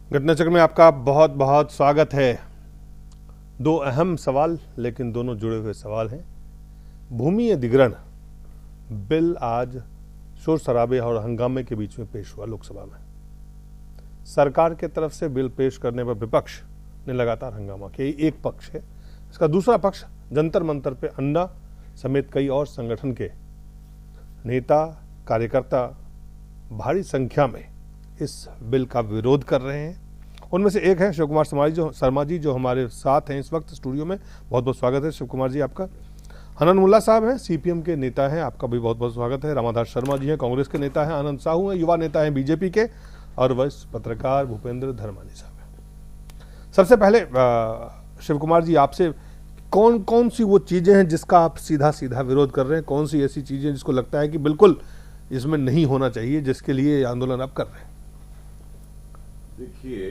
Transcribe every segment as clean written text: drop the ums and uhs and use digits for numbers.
घटनाचक्र में आपका बहुत बहुत स्वागत है। दो अहम सवाल, लेकिन दोनों जुड़े हुए सवाल हैं। भूमि अधिग्रहण बिल आज शोर शराबे और हंगामे के बीच में पेश हुआ लोकसभा में। सरकार के तरफ से बिल पेश करने पर विपक्ष ने लगातार हंगामा किया। एक पक्ष है, इसका दूसरा पक्ष जंतर मंतर पे अन्ना समेत कई और संगठन के नेता कार्यकर्ता भारी संख्या में इस बिल का विरोध कर रहे हैं। उनमें से एक है शिव कुमार शर्मा जी, जो हमारे साथ हैं इस वक्त स्टूडियो में। बहुत बहुत स्वागत है शिव कुमार जी आपका। हनन मुल्ला साहब हैं, सीपीएम के नेता हैं, आपका भी बहुत बहुत स्वागत है। रामाधार शर्मा जी हैं, कांग्रेस के नेता हैं। आनंद साहू हैं, युवा नेता हैं बीजेपी के। और वरिष्ठ पत्रकार भूपेंद्र धर्मानी साहब हैं। सबसे पहले शिव कुमार जी, आपसे कौन कौन सी वो चीजें हैं जिसका आप सीधा सीधा विरोध कर रहे हैं? कौन सी ऐसी चीजें जिसको लगता है कि बिल्कुल इसमें नहीं होना चाहिए, जिसके लिए आंदोलन आप कर रहे हैं? देखिए,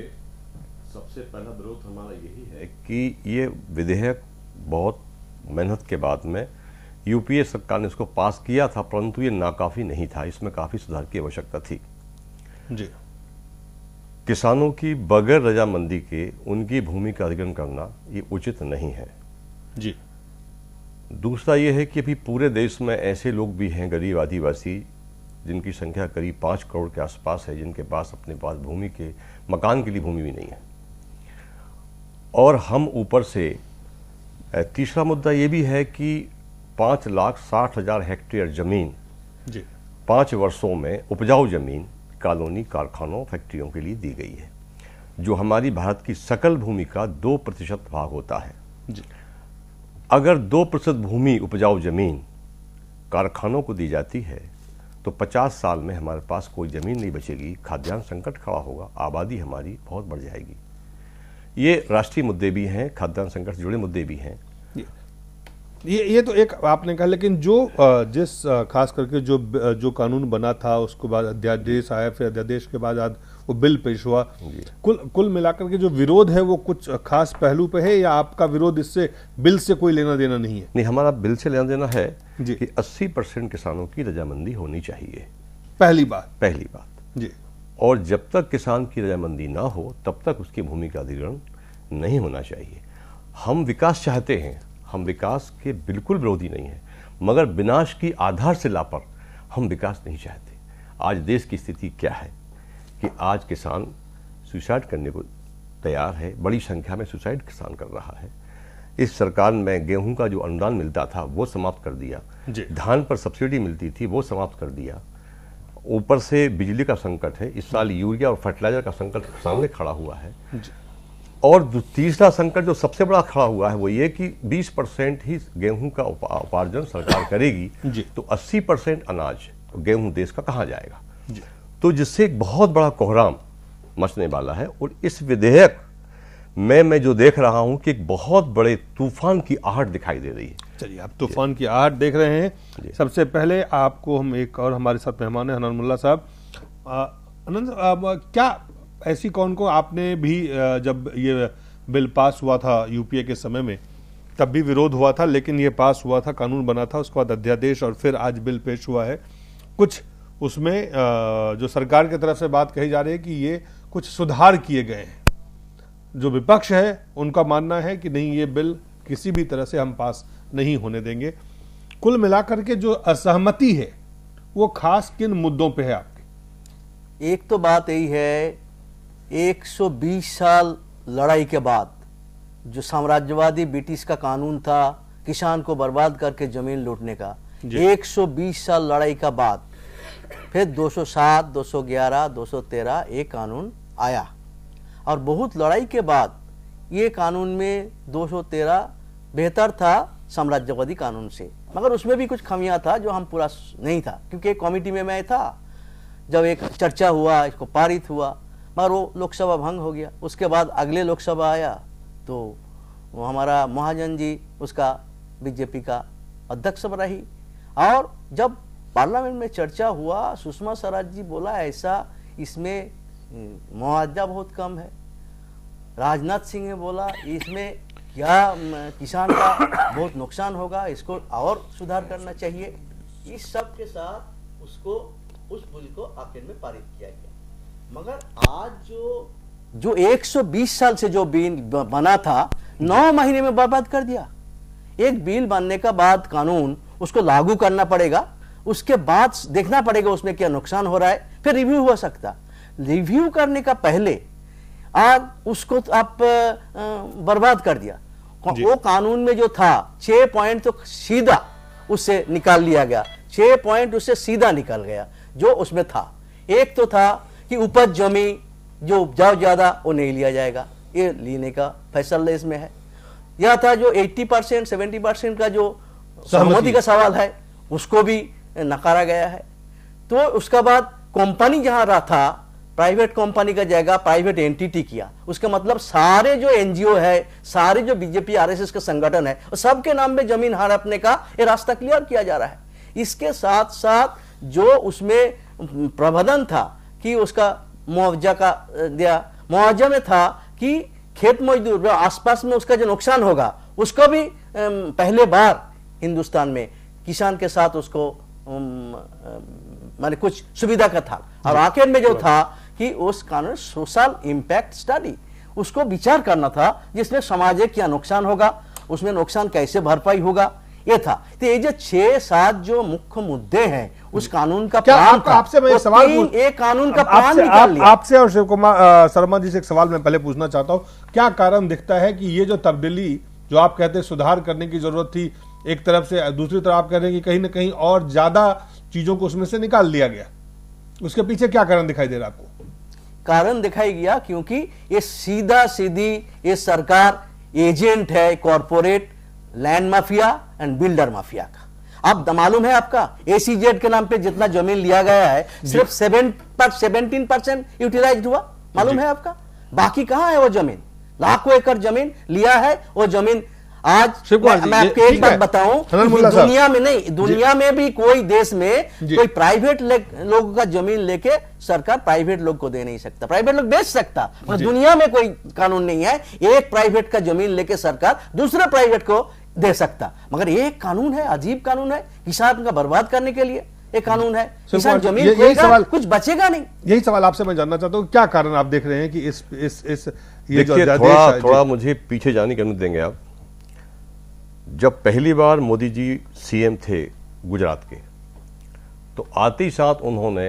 सबसे पहला विरोध हमारा यही है कि ये विधेयक बहुत मेहनत के बाद में यूपीए सरकार ने इसको पास किया था, परंतु ये नाकाफी नहीं था। इसमें काफी सुधार की आवश्यकता थी जी। किसानों की बगैर रजामंदी के उनकी भूमि का अधिग्रहण करना ये उचित नहीं है जी। दूसरा ये है कि अभी पूरे देश में ऐसे लोग भी हैं, गरीब आदिवासी, जिनकी संख्या करीब 5 करोड़ के आसपास है, जिनके पास अपने पास भूमि के मकान के लिए भूमि भी नहीं है। और हम ऊपर से तीसरा मुद्दा ये भी है कि 5,60,000 हेक्टेयर जमीन जी 5 वर्षों में उपजाऊ जमीन कॉलोनी, कारखानों, फैक्ट्रियों के लिए दी गई है, जो हमारी भारत की सकल भूमि का 2% भाग होता है जी। अगर 2% भूमि उपजाऊ जमीन कारखानों को दी जाती है तो 50 साल में हमारे पास कोई जमीन नहीं बचेगी, खाद्यान्न संकट खड़ा होगा, आबादी हमारी बहुत बढ़ जाएगी। ये राष्ट्रीय मुद्दे भी हैं, खाद्यान्न संकट से जुड़े मुद्दे भी हैं। ये तो एक आपने कहा, लेकिन जो जिस खास करके जो कानून बना था, उसके बाद अध्यादेश आया, फिर अध्यादेश के बाद आज वो बिल पेश हुआ। कुल मिलाकर के जो विरोध है वो कुछ खास पहलू पे है, या आपका विरोध इससे बिल से कोई लेना देना नहीं है? नहीं, हमारा बिल से लेना देना है जी। कि 80% किसानों की रजामंदी होनी चाहिए, पहली बात जी। और जब तक किसान की रजामंदी ना हो तब तक उसकी भूमि का अधिग्रहण नहीं होना चाहिए। हम विकास चाहते हैं, हम विकास के बिल्कुल विरोधी नहीं हैं, मगर विनाश की आधारशिला पर हम विकास नहीं चाहते। आज देश की स्थिति क्या है कि आज किसान सुसाइड करने को तैयार है, बड़ी संख्या में सुसाइड किसान कर रहा है। इस सरकार में गेहूं का जो अनुदान मिलता था वो समाप्त कर दिया, धान पर सब्सिडी मिलती थी वो समाप्त कर दिया, ऊपर से बिजली का संकट है। इस साल यूरिया और फर्टिलाइजर का संकट सामने खड़ा हुआ है। और तीसरा संकट जो सबसे बड़ा खड़ा हुआ है वो ये कि 20% ही गेहूं का उपार्जन सरकार करेगी, तो 80% अनाज गेहूं देश का कहाँ जाएगा? तो जिससे एक बहुत बड़ा कोहराम मचने वाला है। और इस विधेयक में मैं जो देख रहा हूं कि एक बहुत बड़े तूफान की आहट दिखाई दे रही है। चलिए, आप तूफान की आहट देख रहे हैं। सबसे पहले आपको हम एक और हमारे साथ मेहमान है हनन मुल्ला साहब। अनंत, क्या ऐसी कौन को आपने भी जब ये बिल पास हुआ था यूपीए के समय में, तब भी विरोध हुआ था, लेकिन ये पास हुआ था, कानून बना था, उसके बाद अध्यादेश और फिर आज बिल पेश हुआ है। कुछ उसमें जो सरकार की तरफ से बात कही जा रही है कि ये कुछ सुधार किए गए हैं। जो विपक्ष है उनका मानना है कि नहीं, ये बिल किसी भी तरह से हम पास नहीं होने देंगे। कुल मिलाकर के जो असहमति है वो खास किन मुद्दों पे है आपकी? एक तो बात यही है, 120 साल लड़ाई के बाद जो साम्राज्यवादी ब्रिटिश का कानून था किसान को बर्बाद करके जमीन लूटने का, 120 साल लड़ाई का बाद फिर 207, 211, 213 एक कानून आया। और बहुत लड़ाई के बाद ये कानून में 213 बेहतर था साम्राज्यवादी कानून से, मगर उसमें भी कुछ खामियां था जो हम पूरा नहीं था, क्योंकि एक कमेटी में मैं था, जब एक चर्चा हुआ, इसको पारित हुआ, मगर वो लोकसभा भंग हो गया। उसके बाद अगले लोकसभा आया तो वो हमारा महाजन जी उसका बीजेपी का अध्यक्ष रही। और जब पार्लियामेंट में चर्चा हुआ, सुषमा स्वराज जी बोला ऐसा इसमें मुआवजा बहुत कम है। राजनाथ सिंह ने बोला इसमें क्या किसान का बहुत नुकसान होगा, इसको और सुधार करना चाहिए। इस सब के साथ उसको उस बिल को आखिर में पारित किया गया। मगर आज जो जो 120 साल से जो बिल बना था 9 महीने में बर्बाद कर दिया। एक बिल बनने का बाद कानून उसको लागू करना पड़ेगा, उसके बाद देखना पड़ेगा उसमें क्या नुकसान हो रहा है, फिर रिव्यू हो सकता। रिव्यू करने का पहले आप उसको आप बर्बाद कर दिया। वो कानून में जो था 6 पॉइंट तो सीधा उससे निकाल लिया गया, 6 पॉइंट उससे सीधा निकल गया जो उसमें था। एक तो था कि उपज जमी जो उपजाऊ ज्यादा वो नहीं लिया जाएगा, ये लेने का फैसला इसमें है। यह था जो 80% 70% का जो सहमति का सवाल है उसको भी नकारा गया है। तो उसका बाद कंपनी जहां रहा था, प्राइवेट कंपनी का जगह प्राइवेट एंटिटी किया। उसका मतलब सारे जो एनजीओ है, सारे जो बीजेपी आरएसएस के संगठन है, सबके नाम पे जमीन हड़पने का ये रास्ता क्लियर किया जा रहा है। इसके साथ साथ जो उसमें प्रावधान था कि उसका मुआवजा का दिया, मुआवजा में था कि खेत मजदूर आसपास में उसका जो नुकसान होगा उसको भी पहले बार हिंदुस्तान में किसान के साथ उसको माने कुछ सुविधा का था। और आखिर में जो था कि उस कानून सोशल इंपैक्ट स्टडी उसको विचार करना था, जिसमें समाज क्या नुकसान होगा, उसमें नुकसान कैसे भरपाई होगा, ये था। तो ये जो 6-7 जो मुख्य मुद्दे हैं उस कानून का प्लान था। आपसे मैं एक सवाल एक कानून का प्लान निकाल लिया। आपसे और शिव कुमार शर्मा जी से एक सवाल मैं पहले पूछना चाहता हूं, क्या कारण दिखता है कि ये जो तब्दीली जो आप कहते हैं सुधार करने की जरूरत थी एक तरफ से, दूसरी तरफ आप कह रहे हैं कि कहीं ना कहीं और ज्यादा चीजों को उसमें से निकाल लिया गया, उसके पीछे क्या कारण दिखाई दे रहा है आपको? कारण दिखाई गया क्योंकि ये सीधा सीधी ये सरकार एजेंट है corporate land mafia and builder mafia का। अब मालूम है आपका एसीजेड के नाम पे जितना जमीन लिया गया है सिर्फ 17% यूटिलाइज हुआ, मालूम है आपका? बाकी कहां है वो जमीन? लाखों एकड़ जमीन लिया है। वो जमीन आज मैं आपको एक बात बताऊं, दुनिया में नहीं, दुनिया में भी कोई देश में कोई प्राइवेट लोगों का जमीन लेके सरकार प्राइवेट लोग को दे नहीं सकता, प्राइवेट लोग बेच सकता, मगर दुनिया में कोई कानून नहीं है एक प्राइवेट का जमीन लेके सरकार दूसरे प्राइवेट को दे सकता। मगर एक कानून है, अजीब कानून है, किसान का बर्बाद करने के लिए एक कानून है। किसान जमीन खोएगा, कुछ बचेगा नहीं। यही सवाल आपसे मैं जानना चाहता हूं, क्या कारण आप देख रहे हैं कि इस ये जो थोड़ा मुझे पीछे जाने की अनुमति देंगे आप। जब पहली बार मोदी जी सीएम थे गुजरात के, तो आते ही साथ उन्होंने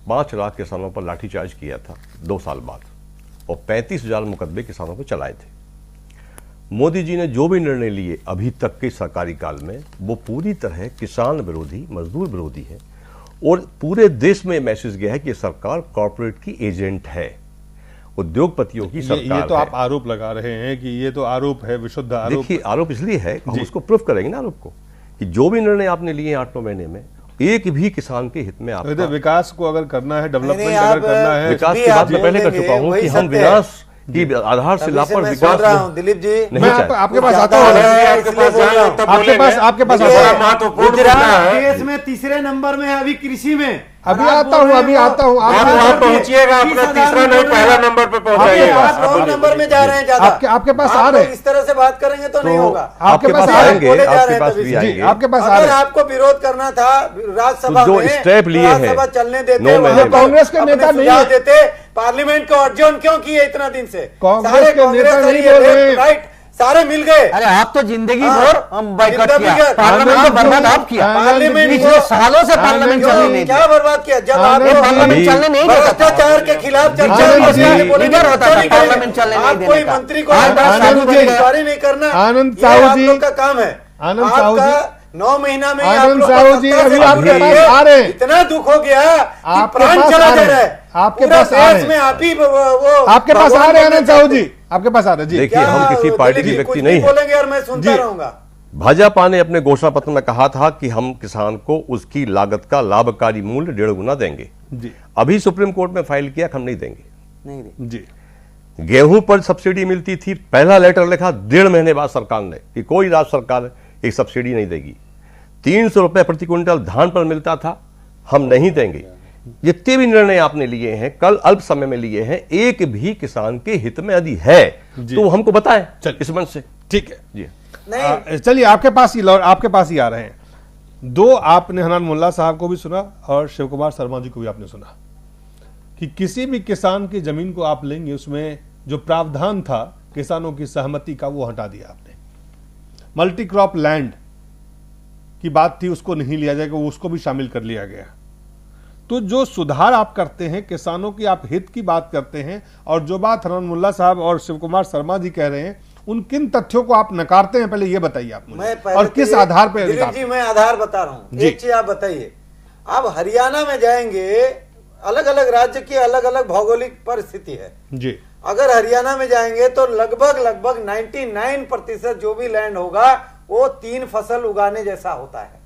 5 लाख किसानों पर लाठीचार्ज किया था 2 साल बाद, और 35,000 मुकदमे किसानों पर चलाए थे। मोदी जी ने जो भी निर्णय लिए अभी तक के सरकारी काल में, वो पूरी तरह किसान विरोधी, मजदूर विरोधी है, और पूरे देश में मैसेज गया है कि सरकार कॉर्पोरेट की एजेंट है, उद्योगपतियों की सरकार ये तो आप आरोप लगा रहे हैं कि ये तो आरोप है, विशुद्ध आरोप। देखिए, आरोप इसलिए है, हम उसको प्रूफ करेंगे ना आरोप को, कि जो भी निर्णय आपने लिए 8-9 महीने में, एक भी किसान के हित में आपका विकास को अगर करना है, डेवलपमेंट अगर करना है, विकास की बात मैं पहले कर चुका हूं कि हम विनाश की आधार से लाभ पर विकास दिलीप जी नहीं चाहते। आपके पास आता हूँ, आपके पास देश में तीसरे नंबर में है अभी कृषि में। अभी आता हूँ आप पहुंचिएगा, अपना तीसरा नहीं पहला नंबर पे पहुंचाइएगा। आप 2 नंबर में जा रहे हैं ज्यादा। आपके पास आ रहे हैं, इस तरह से बात करेंगे तो नहीं होगा। आपके पास आएंगे, आपके पास भी आएंगे। आपके पास आ रहे हैं। आपको विरोध करना था राज्यसभा जो में, स्टेप लिए हैं, राज्यसभा चलने देते, कांग्रेस के नेता नहीं है, देते, पार्लियामेंट को अर्जन क्यों किए इतना दिन से? कांग्रेस के नेता नहीं बोल रहे, राइट, सारे मिल गए। अरे आप तो जिंदगी भर बाइकआउट किया, पार्लियामेंट को बर्बाद आप किया, पार्लियामेंट पिछले सालों से पार्लियामेंट चलने नहीं क्या बर्बाद किया? जब आप पार्लियामेंट चलने नहीं देता, भ्रष्टाचार के खिलाफ चर्चा लीडर होता था, पार्लियामेंट चलने नहीं देने कोई का। मंत्री को आनंद नहीं करना, आनंद ये साहू आप जी, लोग का काम है। आनंद साहू जी, आपका 9 महीना में आनंद साहू जी अभी आपके पास आ रहे हैं। इतना दुख हो गया कि आपके प्राण पास चला आ जा रहे रहा हैं। है। आपके पूरा पास आ रहे देश में हैं। आप ही वो आपके पास आ रहे हैं आनंद साहू जी, आपके पास आ रहे हैं जी। देखिए, हम किसी पार्टी के व्यक्ति नहीं है, बोलेंगे और मैं सुनता रहूंगा। भाजपा ने अपने घोषणा पत्र में कहा था कि हम किसान को उसकी लागत का लाभकारी मूल्य 1.5 गुना देंगे जी। अभी सुप्रीम कोर्ट में फाइल किया, हम नहीं देंगे। नहीं जी। गेहूं पर सब्सिडी मिलती थी, पहला लेटर लिखा 1.5 महीने बाद सरकार ने कि कोई राज्य सरकार एक सब्सिडी नहीं देगी। 300 रुपए प्रति क्विंटल धान पर मिलता था, हम नहीं देंगे। जितने भी निर्णय आपने लिए हैं, कल अल्प समय में लिए हैं, एक भी किसान के हित में यदि है तो हमको बताएं इस मंच से। ठीक है जी, चलिए आपके पास ही आ रहे हैं। 2 आपने हनान मुल्ला साहब को भी सुना और शिव कुमार शर्मा जी को भी आपने सुना। कि किसी भी किसान की जमीन को आप लेंगे, उसमें जो प्रावधान था किसानों की सहमति का वो हटा दिया आपने। मल्टी क्रॉप लैंड की बात थी, उसको नहीं लिया जाएगा, वो उसको भी शामिल कर लिया गया। तो जो सुधार आप करते हैं, किसानों की आप हित की बात करते हैं, और जो बात हरमन मुल्ला साहब और शिव कुमार शर्मा जी कह रहे हैं, उन किन तथ्यों को आप नकारते हैं, पहले ये बताइए आप मुझे, और किस आधार पर? दिलीप जी, मैं आधार बता रहा हूँ। एक चीज आप बताइए, आप हरियाणा में जाएंगे, अलग अलग राज्य की अलग अलग भौगोलिक परिस्थिति है जी। अगर हरियाणा में जाएंगे तो लगभग 99% जो भी लैंड होगा वो 3 फसल उगाने जैसा होता है।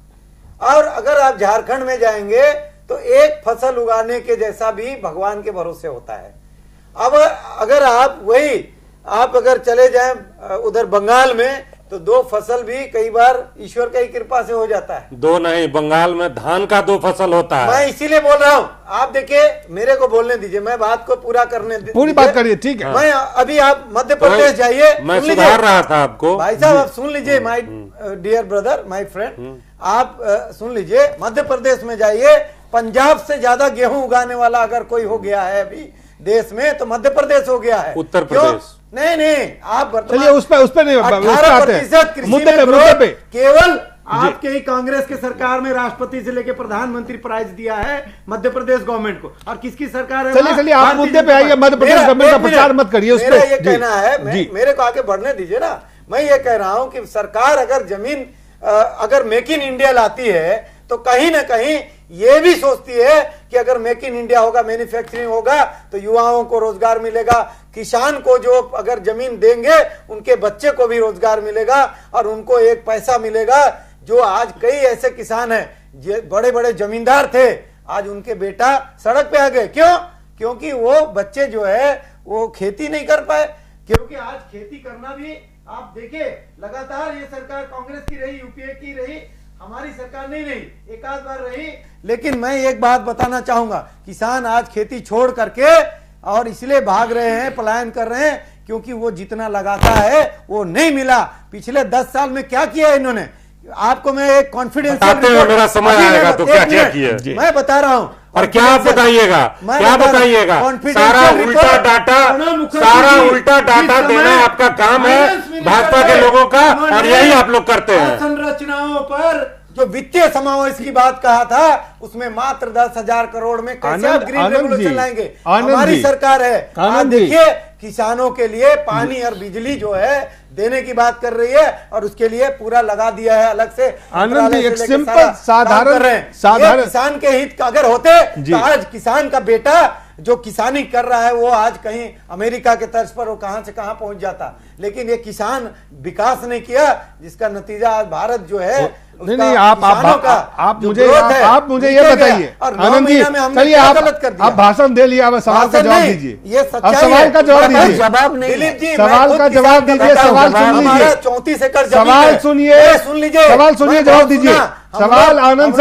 और अगर आप झारखंड में जाएंगे तो 1 फसल उगाने के जैसा भी भगवान के भरोसे होता है। अब अगर आप अगर चले जाएं उधर बंगाल में तो 2 फसल भी कई बार ईश्वर की कृपा से हो जाता है। 2 नहीं, बंगाल में धान का 2 फसल होता है। मैं इसीलिए बोल रहा हूँ, आप देखिए, मेरे को बोलने दीजिए, मैं बात को पूरा करने दीजिए। पूरी बात करिए, ठीक है। मैं अभी आप मध्य प्रदेश जाइए, मैं सुधार रहा था आपको। भाई साहब आप सुन लीजिए, my dear brother, my friend, आप सुन लीजिए। मध्य प्रदेश में जाइए, पंजाब से ज्यादा गेहूं उगाने वाला अगर कोई हो गया है अभी देश में तो मध्य प्रदेश हो गया है। उत्तर प्रदेश नहीं, आप चलिए उस पर नहीं, 18% कृषि मुद्दे में पे ग्रोथ केवल आपके ही कांग्रेस के सरकार में राष्ट्रपति से लेकर प्रधानमंत्री प्राइज दिया है मध्य प्रदेश गवर्नमेंट को। और किसकी सरकार है? चलिए आप मुद्दे पे आइए, मध्य प्रदेश गवर्नमेंट का प्रचार मत करिए उस पे। ये कहना है, मेरे को आगे बढ़ने दीजिए ना। मैं ये कह रहा हूं कि सरकार अगर जमीन अगर मेक इन इंडिया लाती है तो कहीं ना कहीं ये भी सोचती है कि अगर मेक इन इंडिया होगा, मैन्युफैक्चरिंग होगा तो युवाओं को रोजगार मिलेगा, किसान को जो अगर जमीन देंगे उनके बच्चे को भी रोजगार मिलेगा और उनको एक पैसा मिलेगा। जो आज कई ऐसे किसान हैं, बड़े बड़े जमींदार थे, आज उनके बेटा सड़क पे आ गए। क्यों? क्योंकि वो बच्चे जो है वो खेती नहीं कर पाए। क्योंकि आज खेती करना भी आप देखिए, लगातार ये सरकार कांग्रेस की रही, यूपीए की रही, हमारी सरकार नहीं रही, एक आध बार रही। लेकिन मैं एक बात बताना चाहूंगा, किसान आज खेती छोड़ करके और इसलिए भाग रहे हैं, पलायन कर रहे हैं, क्योंकि वो जितना लगाता है वो नहीं मिला। पिछले 10 साल में क्या किया इन्होंने, आपको मैं एक कॉन्फिडेंशियल, मेरा समय आएगा तो क्या क्या किया मैं बता रहा हूं। और क्या आप बताइएगा, क्या बताइएगा? सारा उल्टा डाटा देना आपका काम है भाजपा के लोगों का, और यही आप लोग करते हैं। संरचनाओं पर जो वित्तीय समावेश की बात कहा था, उसमें मात्र 10,000 करोड़ में कैसे आप ग्रीन रेवोल्यूशन लाएंगे? हमारी सरकार है। आज देखिए, किसानों के लिए पानी और बिजली जो है देने की बात कर रही है और उसके लिए पूरा लगा दिया है अलग से। आनंद जी, एक सिंपल साधारण किसान के हित अगर होते तो आज किसान का बेटा जो किसानी कर रहा है वो आज कहीं अमेरिका के तर्ज पर वो कहां से कहां पहुंच जाता। लेकिन ये किसान विकास नहीं किया, जिसका नतीजा आज भारत जो है नहीं, आप मुझे ये बताइए आनंद जी, चलिए आप भाषण दे लिया, अब सवाल का जवाब दीजिए। ये सवाल का जवाब दीजिए, जवाब नहीं, सवाल का जवाब दीजिए, सवाल सुन लीजिए, 34 एकड़ सवाल सुनिए, सुन लीजिए, सवाल सुनिए, जवाब दीजिए। सवाल आनंद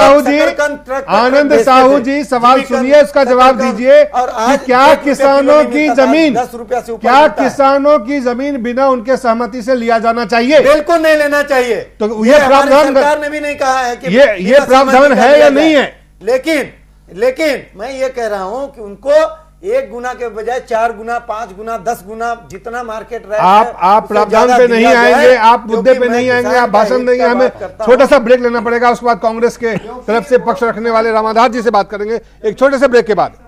साहू जी सवाल सुनिए, उसका जवाब दीजिए कि क्या किसानों की जमीन, 10 रुपया से ऊपर क्या किसानों की जमीन बिना उनके सहमति से लिया जाना चाहिए? बिल्कुल नहीं लेना चाहिए। तो ये प्रावधान सरकार ने भी नहीं कहा है कि ये प्रावधान है या नहीं है? लेकिन मैं ये कह रहा हूं कि उनको 1 गुना के बजाय 4 गुना, 5 गुना, 10 गुना जितना मार्केट रेट आप प्रावधान पे नहीं आएंगे, आप मुद्दे पे नहीं आएंगे, आप भाषण देंगे। हमें छोटा सा ब्रेक लेना पड़ेगा, उसके बाद कांग्रेस के तरफ से पक्ष रखने वाले रामाधार जी से बात करेंगे एक छोटे से ब्रेक के बाद।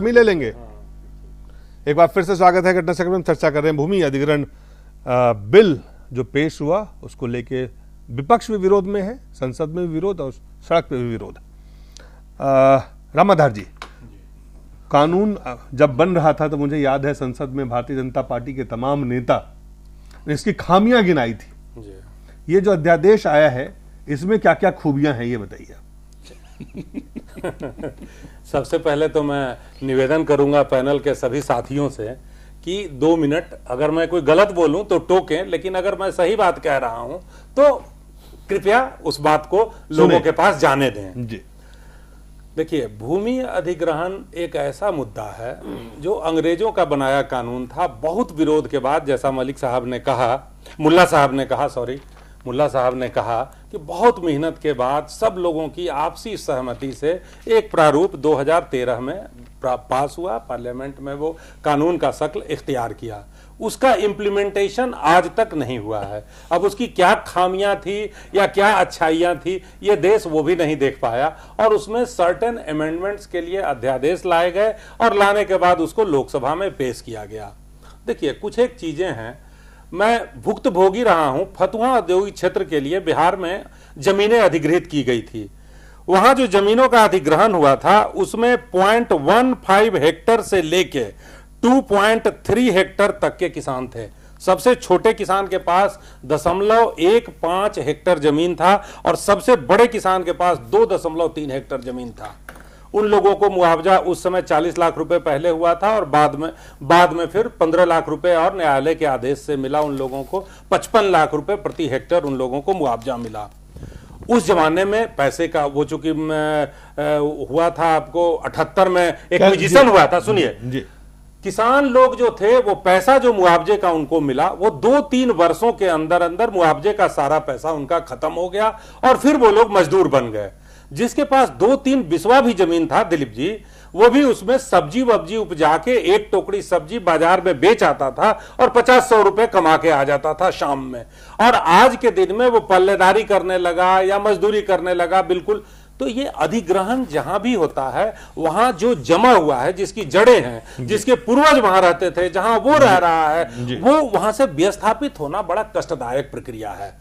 ले लेंगे। एक बार फिर से स्वागत है घटना चक्र में। चर्चा कर रहे हैं भूमि अधिग्रहण बिल जो पेश हुआ, उसको लेके विपक्ष भी विरोध में है, संसद में भी विरोध और सड़क पे भी विरोध। रामाधार जी, कानून जब बन रहा था तो मुझे याद है संसद में भारतीय जनता पार्टी के तमाम नेता ने इसकी खामियां गिनाई थी। ये जो अध्यादेश आया है इसमें क्या क्या खूबियां हैं ये बताइए। सबसे पहले तो मैं निवेदन करूंगा पैनल के सभी साथियों से कि 2 मिनट अगर मैं कोई गलत बोलूं तो टोकें, लेकिन अगर मैं सही बात कह रहा हूं तो कृपया उस बात को लोगों के पास जाने दें। जी देखिए, भूमि अधिग्रहण एक ऐसा मुद्दा है जो अंग्रेजों का बनाया कानून था। बहुत विरोध के बाद, जैसा मुल्ला साहब ने कहा कि बहुत मेहनत के बाद सब लोगों की आपसी सहमति से एक प्रारूप 2013 में पास हुआ, पार्लियामेंट में वो कानून का शक्ल इख्तियार किया। उसका इम्प्लीमेंटेशन आज तक नहीं हुआ है। अब उसकी क्या खामियां थी या क्या अच्छाइयां थी, ये देश वो भी नहीं देख पाया, और उसमें सर्टेन अमेंडमेंट्स के लिए अध्यादेश लाए गए और लाने के बाद उसको लोकसभा में पेश किया गया। देखिए, कुछ एक चीजें हैं, मैं भुक्तभोगी रहा हूं। फतुहा औद्योगिक क्षेत्र के लिए बिहार में जमीनें अधिग्रहित की गई थी। वहां जो जमीनों का अधिग्रहण हुआ था उसमें 0.15 हेक्टर से लेके 2.3 हेक्टर तक के किसान थे। सबसे छोटे किसान के पास 0.15 हेक्टर जमीन था और सबसे बड़े किसान के पास 2.3 हेक्टर जमीन था। उन लोगों को मुआवजा उस समय 40 लाख रुपए पहले हुआ था और बाद में फिर 15 लाख रुपए और न्यायालय के आदेश से मिला। उन लोगों को 55 लाख रुपए प्रति हेक्टर उन लोगों को मुआवजा मिला। उस जमाने में पैसे का वो चूंकि हुआ था, आपको 78 में एक्विजिशन हुआ था। सुनिए, किसान लोग जो थे वो पैसा जो मुआवजे का उनको मिला वो 2-3 वर्षों के अंदर अंदर मुआवजे का सारा पैसा उनका खत्म हो गया और फिर वो लोग मजदूर बन गए। जिसके पास 2-3 बिस्वा भी जमीन था, दिलीप जी, वो भी उसमें सब्जी वब्जी उपजा के एक टोकरी सब्जी बाजार में बेच आता था और 50-100 रुपए कमा के आ जाता था शाम में। और आज के दिन में वो पल्लेदारी करने लगा या मजदूरी करने लगा। बिल्कुल। तो ये अधिग्रहण जहां भी होता है वहां जो जमा हुआ है, जिसकी जड़ें हैं, जिसके पूर्वज वहां रहते थे, जहां वो रह रहा है, वो वहां से विस्थापित होना बड़ा कष्टदायक प्रक्रिया है।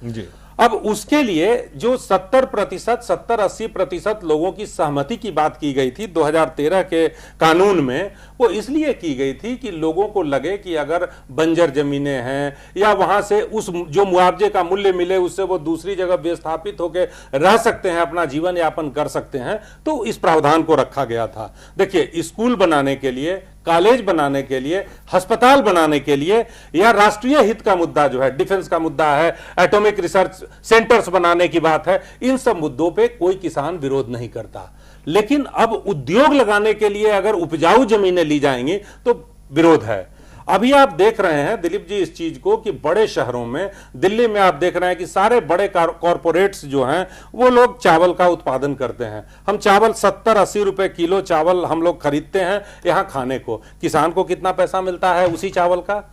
अब उसके लिए जो 70-80% लोगों की सहमति की बात की गई थी 2013 के कानून में, वो इसलिए की गई थी कि लोगों को लगे कि अगर बंजर जमीनें हैं या वहां से उस जो मुआवजे का मूल्य मिले उससे वो दूसरी जगह विस्थापित होकर रह सकते हैं, अपना जीवन यापन कर सकते हैं, तो इस प्रावधान को रखा गया था। देखिए, स्कूल बनाने के लिए, कॉलेज बनाने के लिए, अस्पताल बनाने के लिए, या राष्ट्रीय हित का मुद्दा जो है, डिफेंस का मुद्दा है, एटॉमिक रिसर्च सेंटर्स बनाने की बात है, इन सब मुद्दों पे कोई किसान विरोध नहीं करता। लेकिन अब उद्योग लगाने के लिए अगर उपजाऊ जमीनें ली जाएंगी तो विरोध है। अभी आप देख रहे हैं दिलीप जी इस चीज को कि बड़े शहरों में, दिल्ली में आप देख रहे हैं कि सारे बड़े कॉरपोरेट्स जो हैं वो लोग चावल का उत्पादन करते हैं। हम चावल 70-80 रुपए किलो चावल हम लोग खरीदते हैं यहां खाने को। किसान को कितना पैसा मिलता है उसी चावल का,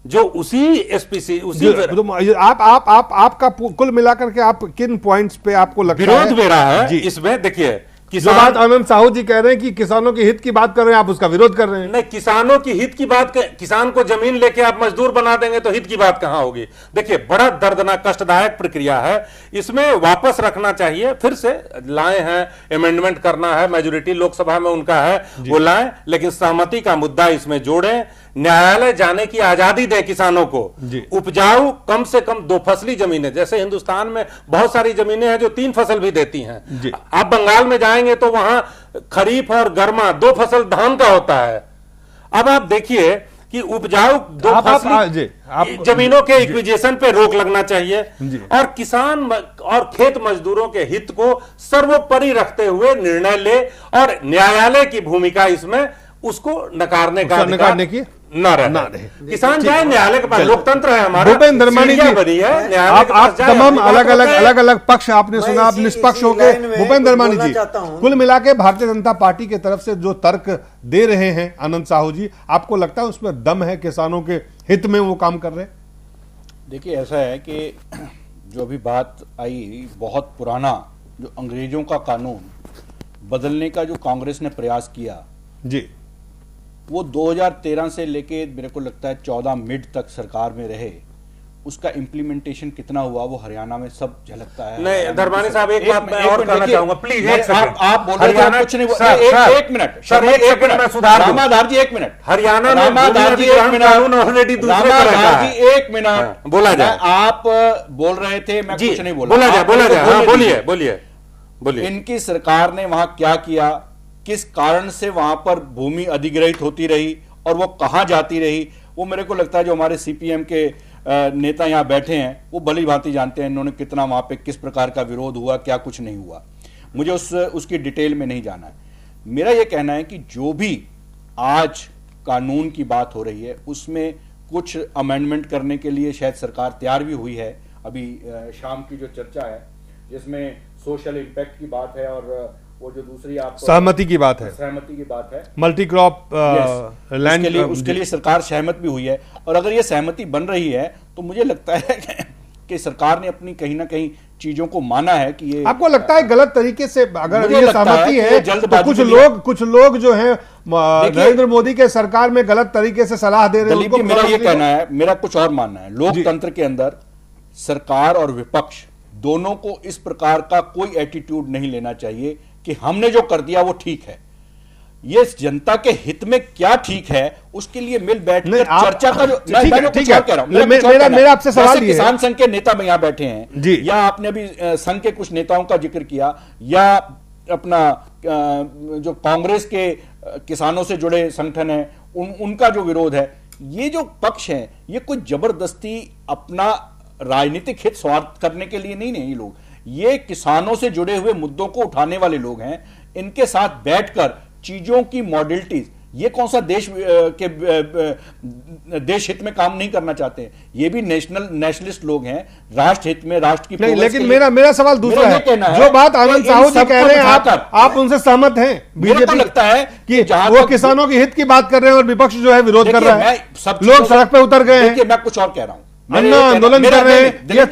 जो उसी एसपीसी उसी आपका कुल मिलाकर के आप किन पॉइंट्स पे आपको लगता है विरोध मेरा है इसमें? देखिए, जो बात आनंद साहू जी कह रहे हैं कि किसानों के हित की बात कर रहे हैं, आप उसका विरोध कर रहे हैं। नहीं, किसानों की हित की बात, किसान को जमीन लेके आप मजदूर बना देंगे तो हित की बात कहां होगी? देखिए, बड़ा दर्दनाक कष्टदायक प्रक्रिया है। इसमें वापस रखना चाहिए, फिर से लाए हैं, अमेंडमेंट करना है, मेजोरिटी लोकसभा में उनका है, वो लाएं, लेकिन सहमति का मुद्दा इसमें जोड़ें। न्यायालय जाने की आजादी दें किसानों को। उपजाऊ कम से कम 2 फसली जमीनें, जैसे हिंदुस्तान में बहुत सारी जमीनें हैं जो 3 फसल भी देती हैं। आप बंगाल में जाएंगे तो वहां खरीफ और गर्मा 2 फसल धान का होता है। अब आप देखिए कि उपजाऊ 2 फसली जमीनों के इक्विजिशन पे रोक लगना चाहिए और किसान और खेत मजदूरों के हित को सर्वोपरि रखते हुए निर्णय ले, और न्यायालय की भूमिका इसमें उसको नकारने की ना रहे। किसान जाए न्यायालय के पास, लोकतंत्र है हमारा। भूपेंद्र धर्मानी जी, आप तमाम अलग अलग पक्ष आपने सुना, आप निष्पक्ष हो गए। भूपेंद्र धर्मानी जी, कुल मिला के भारतीय जनता पार्टी की तरफ से जो तर्क दे रहे हैं आनंद साहू जी, आपको लगता है उसमें दम है, किसानों के हित में वो काम कर रहे हैं? देखिए, ऐसा है कि जो भी बात आई, बहुत पुराना जो अंग्रेजों का कानून बदलने का जो कांग्रेस ने प्रयास किया जी, वो 2013 से लेके मेरे को लगता है 14 मिड तक सरकार में रहे। उसका इम्प्लीमेंटेशन कितना हुआ वो हरियाणा में सब झलकता है। नहीं, धर्मानी साहब, एक बात मैं और कहना चाहूंगा, प्लीज। आप बोल रहे थे कुछ नहीं, एक मिनट सर, एक मिनट सुधार, रामाधार जी एक मिनट, हरियाणा में रामाधार जी एक मिनट, ऑलरेडी रामाधार जी एक मिनट बोला जाए। आप बोल रहे थे, मैं कुछ नहीं बोला, बोला जाए, बोलिए। बोलिए। इनकी सरकार ने वहां क्या किया, किस कारण से वहां पर भूमि अधिग्रहित होती रही और वो कहां जाती रही, वो मेरे को लगता है जो हमारे सीपीएम के नेता यहां बैठे हैं वो भली भांति जानते हैं इन्होंने कितना वहां पे किस प्रकार का विरोध हुआ, क्या कुछ नहीं हुआ। मुझे उसकी डिटेल में नहीं जाना है। मेरा यह कहना है कि जो भी आज कानून की बात हो रही है उसमें कुछ अमेंडमेंट करने के लिए शायद सरकार तैयार भी हुई है। अभी शाम की जो चर्चा है जिसमें सोशल इम्पैक्ट की बात है और वो जो दूसरी आप सहमति की बात है, सहमति की बात है, मल्टी क्रॉप लैंड, उसके लिए सरकार सहमत भी हुई है। और अगर ये सहमति बन रही है तो मुझे लगता है कि सरकार ने अपनी कहीं ना कहीं चीजों को माना है कि ये आपको लगता है गलत तरीके से अगर मुझे ये लगता सहमति है है कि तो कुछ लोग जो हैं नरेंद्र मोदी के सरकार में गलत तरीके से सलाह दे रहे हैं। दलीप जी, मेरा ये कहना है, मेरा कुछ और मानना है, लोकतंत्र के अंदर सरकार और विपक्ष दोनों को इस प्रकार का कोई एटीट्यूड नहीं लेना चाहिए कि हमने जो कर दिया वो ठीक है। ये जनता के हित में क्या ठीक है उसके लिए मिल बैठकर चर्चा का जो मैं कुछ और कह रहा हूं, मेरा आपसे सवाल ये है, किसान संघ के नेता में यहां बैठे हैं जी, या आपने अभी संघ के कुछ नेताओं का जिक्र किया या अपना जो कांग्रेस के किसानों से जुड़े संगठन है उनका जो विरोध है, ये जो पक्ष है ये कोई जबरदस्ती अपना राजनीतिक हित स्वार्थ करने के लिए नहीं है। ये लोग ये किसानों से जुड़े हुए मुद्दों को उठाने वाले लोग हैं। इनके साथ बैठकर चीजों की मॉडलिटीज, ये कौन सा देश के देश हित में काम नहीं करना चाहते, ये भी नेशनलिस्ट लोग हैं, राष्ट्र हित में, राष्ट्र की नहीं। लेकिन मेरा सवाल दूसरा है, जो बात आनंद साहू जी कह रहे हैं आप उनसे सहमत हैं? बीजेपी लगता है कि वो किसानों के हित की बात कर रहे हैं और विपक्ष जो है विरोध कर रहा है, लोग सड़क पे उतर गए हैं, मैं कुछ और कह रहा हूं, अन्ना आंदोलन कर रहे हैं। ये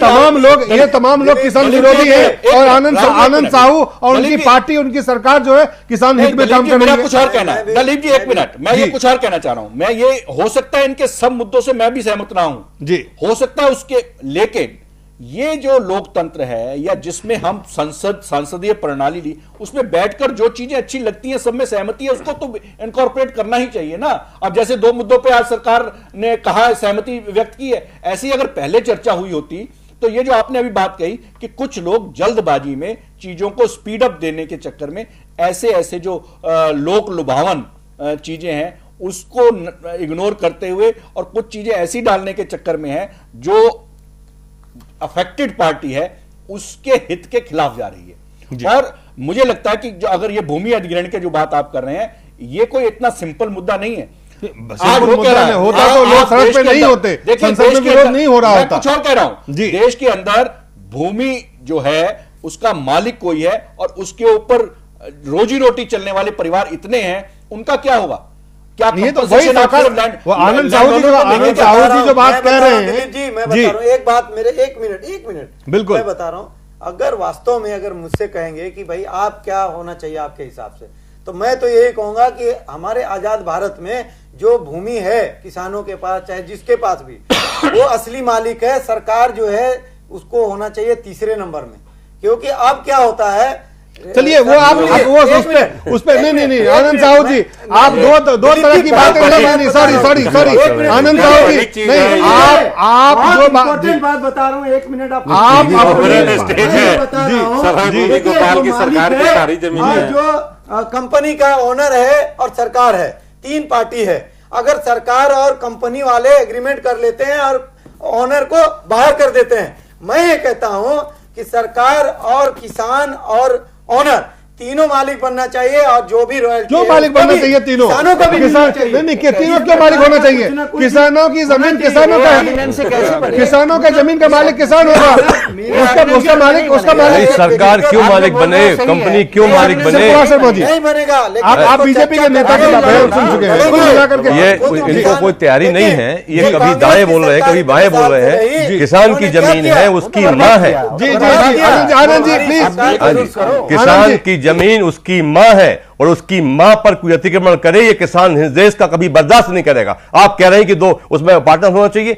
तमाम लोग किसान विरोधी हैं और आनंद साहू और उनकी पार्टी, उनकी सरकार जो है किसान हित में काम कर रही है। कुछ और कहना है दलीप जी, एक मिनट, मैं ये कुछ और कहना चाह रहा हूं। मैं ये हो सकता है इनके सब मुद्दों से मैं भी सहमत ना हूं जी, हो सकता है उसके, लेकिन ये जो लोकतंत्र है या जिसमें हम संसदीय प्रणाली ली उसमें बैठकर जो चीजें अच्छी लगती हैं, सब में सहमति है, उसको तो इनकॉर्पोरेट करना ही चाहिए ना। अब जैसे 2 मुद्दों पे आज सरकार ने कहा सहमति व्यक्त की है, ऐसी अगर पहले चर्चा हुई होती तो ये जो आपने अभी बात कही कि कुछ लोग जल्दबाजी में चीजों को स्पीड अप देने के चक्कर में ऐसे जो लोक लुभावन चीजें हैं उसको इग्नोर करते हुए और कुछ चीजें ऐसी डालने के चक्कर में है जो अफेक्टेड पार्टी है उसके हित के खिलाफ जा रही है। और मुझे लगता है कि जो अगर ये भूमि अधिग्रहण के जो बात आप कर रहे हैं ये कोई इतना सिंपल मुद्दा नहीं है। आज वो कह रहा है होता तो लोग सड़क पे नहीं होते, संसद में विरोध नहीं हो रहा होता। कुछ और कह रहा हूं, देश के अंदर भूमि जो है उसका मालिक कोई है और उसके ऊपर रोजी रोटी चलने वाले परिवार इतने हैं, उनका क्या होगा? क्या ये तो वही आनंद साहू जी जो बात कह रहे हैं जी, मैं बता रहा हूं एक बात, मेरे एक मिनट बिल्कुल मैं बता रहा हूं। अगर वास्तव में अगर मुझसे कहेंगे कि भाई आप क्या होना चाहिए आपके हिसाब से, तो मैं तो यही कहूंगा कि हमारे आजाद भारत में जो भूमि है किसानों के पास, चाहे जिसके पास भी, वो असली मालिक है। सरकार जो है उसको होना चाहिए 3रे नंबर में, क्योंकि अब क्या होता है, चलिए वो आप वो उस पे नहीं आनंद साहू जी आप दो तरह की बातें नहीं, सॉरी आनंद साहू जी नहीं, आप जो बात बता रहा हूँ, 1 मिनट आप जो कंपनी का ओनर है और सरकार है, 3 पार्टी है। अगर सरकार और कंपनी वाले एग्रीमेंट कर लेते हैं और ओनर को बाहर कर देते हैं, मैं ये कहता हूं कि सरकार और किसान और ओनर तीनों मालिक बनना चाहिए और जो भी रॉयल्टी क्यों मालिक बनना चाहिए तीनों? किसानों का भी नहीं तीनों क्यों मालिक होना चाहिए? किसानों की जमीन किसानों का है, किसानों का जमीन का मालिक किसान होगा, उसका मालिक सरकार क्यों मालिक बने, कंपनी क्यों मालिक बने? नहीं बनेगा। आप बीजेपी के नेता के बयान सुन चुके हैं, ये इनको कोई तैयारी नहीं है, ये कभी दाएं बोल रहे हैं कभी बाएं बोल रहे हैं। किसान की जमीन है उसकी माँ है, जी आनंद जी प्लीज, किसान की जमीन उसकी मां है और उसकी मां पर कोई अतिक्रमण करे ये किसान देश का कभी बर्दाश्त नहीं करेगा। आप कह रहे हैं कि 2 उसमें पार्टनर होना चाहिए,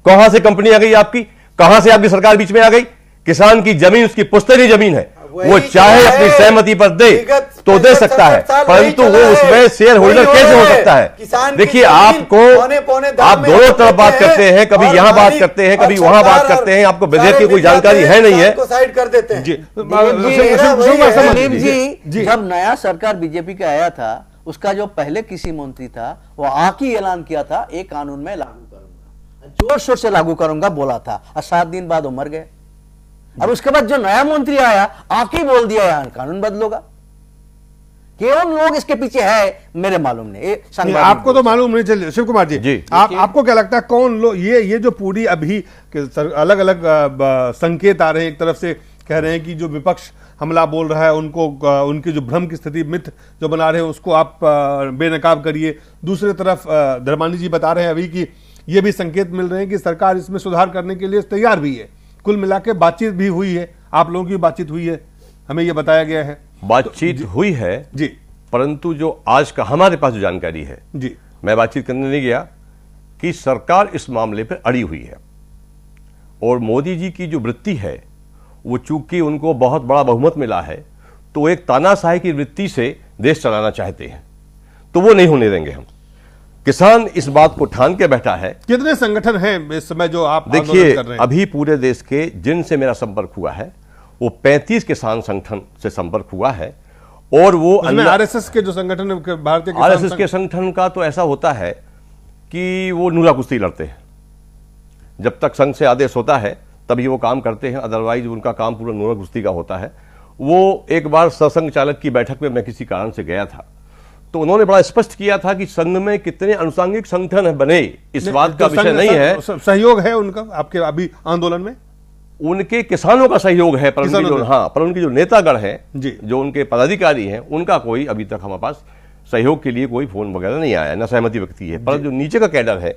कहां से कंपनी आ गई आपकी, कहां से आपकी सरकार बीच में आ गई? किसान की जमीन उसकी पुश्तैनी जमीन है, वो चाहे अपनी सहमति पर दे तो दे सकता है, परंतु वो उसमें शेयर होल्डर कैसे हो सकता है? देखिए, आपको आप दोनों तरफ बात करते हैं, कभी यहां बात करते हैं, कभी वहां बात करते हैं, आपको विधेयक की कोई जानकारी है नहीं है। साइड कर देते हैं जी जी, जब नया सरकार बीजेपी का आया था, उसका जो पहले कृषि मंत्री था वो आके ऐलान किया था एक कानून में लागू करूंगा, जोर शोर से लागू करूंगा बोला था, और 7 दिन बाद वो मर गए। अब उसके बाद जो नया मंत्री आया आके बोल दिया यार कानून बदलोगा। केवल लोग इसके पीछे है, मेरे मालूम नहीं, आपको तो मालूम नहीं चल। शिव कुमार जी, आपको क्या लगता है कौन लोग ये जो पूरी अभी अलग अलग संकेत आ रहे हैं, एक तरफ से कह रहे हैं कि जो विपक्ष हमला बोल रहा है उनको, उनकी जो भ्रम की स्थिति, मिथ जो बना रहे हैं उसको आप बेनकाब करिए। दूसरी तरफ धर्मानी जी बता रहे हैं अभी कि ये भी संकेत मिल रहे हैं कि सरकार इसमें सुधार करने के लिए तैयार भी है। कुल मिला के बातचीत भी हुई है, आप लोगों की बातचीत हुई है, हमें यह बताया गया है। बातचीत हुई है जी, परंतु जो आज का हमारे पास जो जानकारी है जी, मैं बातचीत करने नहीं गया, कि सरकार इस मामले पर अड़ी हुई है और मोदी जी की जो वृत्ति है वो चूंकि उनको बहुत बड़ा बहुमत मिला है तो एक तानाशाही की वृत्ति से देश चलाना चाहते हैं, तो वो नहीं होने देंगे हम। किसान इस बात को ठान के बैठा है। कितने संगठन हैं इस समय जो आप देखिए, कर रहे हैं? अभी पूरे देश के जिनसे मेरा संपर्क हुआ है वो 35 किसान संगठन से संपर्क हुआ है, और वो आरएसएस के जो संगठन है, भारतीय आरएसएस के संगठन का तो ऐसा होता है कि वो नूरा कुश्ती लड़ते हैं। जब तक संघ से आदेश होता है तभी वो काम करते हैं, अदरवाइज उनका काम पूरा नूरा कुश्ती का होता है। वो एक बार सरसंघ चालक की बैठक में मैं किसी कारण से गया था, तो उन्होंने बड़ा स्पष्ट किया था कि संघ में कितने अनुषंगिक संगठन बने इस बात का विषय नहीं है। सहयोग है उनका आपके अभी आंदोलन में? उनके किसानों का सहयोग है, पर उनके जो नेतागण हैं, जो उनके पदाधिकारी हैं, उनका कोई अभी तक हमारे पास सहयोग के लिए कोई फोन वगैरह नहीं आया, न सहमति व्यक्ति है। पर जो नीचे का कैडर है,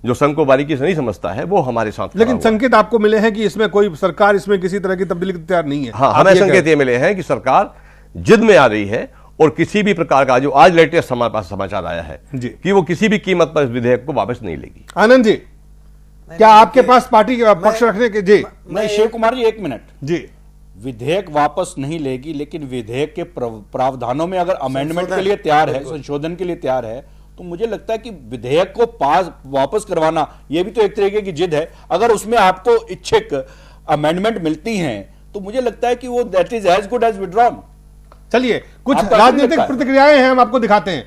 जो संघ को बारीकी से नहीं समझता है, वो हमारे साथ। लेकिन संकेत आपको मिले हैं कि इसमें कोई सरकार इसमें किसी तरह की तब्दीली तैयार नहीं है? हाँ, हमें संकेत ये मिले हैं कि सरकार जिद में आ रही है, और किसी भी प्रकार का, जो आज लेटेस्ट हमारे पास समाचार आया है कि वो किसी भी कीमत पर इस विधेयक को वापस नहीं लेगी। आनंद जी, क्या आपके पास पार्टी के पक्ष रखने के? जी नहीं, शिव कुमार जी, 1 मिनट जी। विधेयक वापस नहीं लेगी, लेकिन विधेयक के प्रावधानों में अगर अमेंडमेंट के लिए तैयार है, संशोधन के लिए तैयार है, तो मुझे लगता है कि विधेयक को वापस करवाना ये भी तो एक तरीके की जिद है। अगर उसमें आपको इच्छिक अमेंडमेंट मिलती हैं तो मुझे लगता है कि वो that is as good as withdrawn. चलिए, कुछ राजनीतिक प्रतिक्रियाएं हैं, हम आपको दिखाते हैं।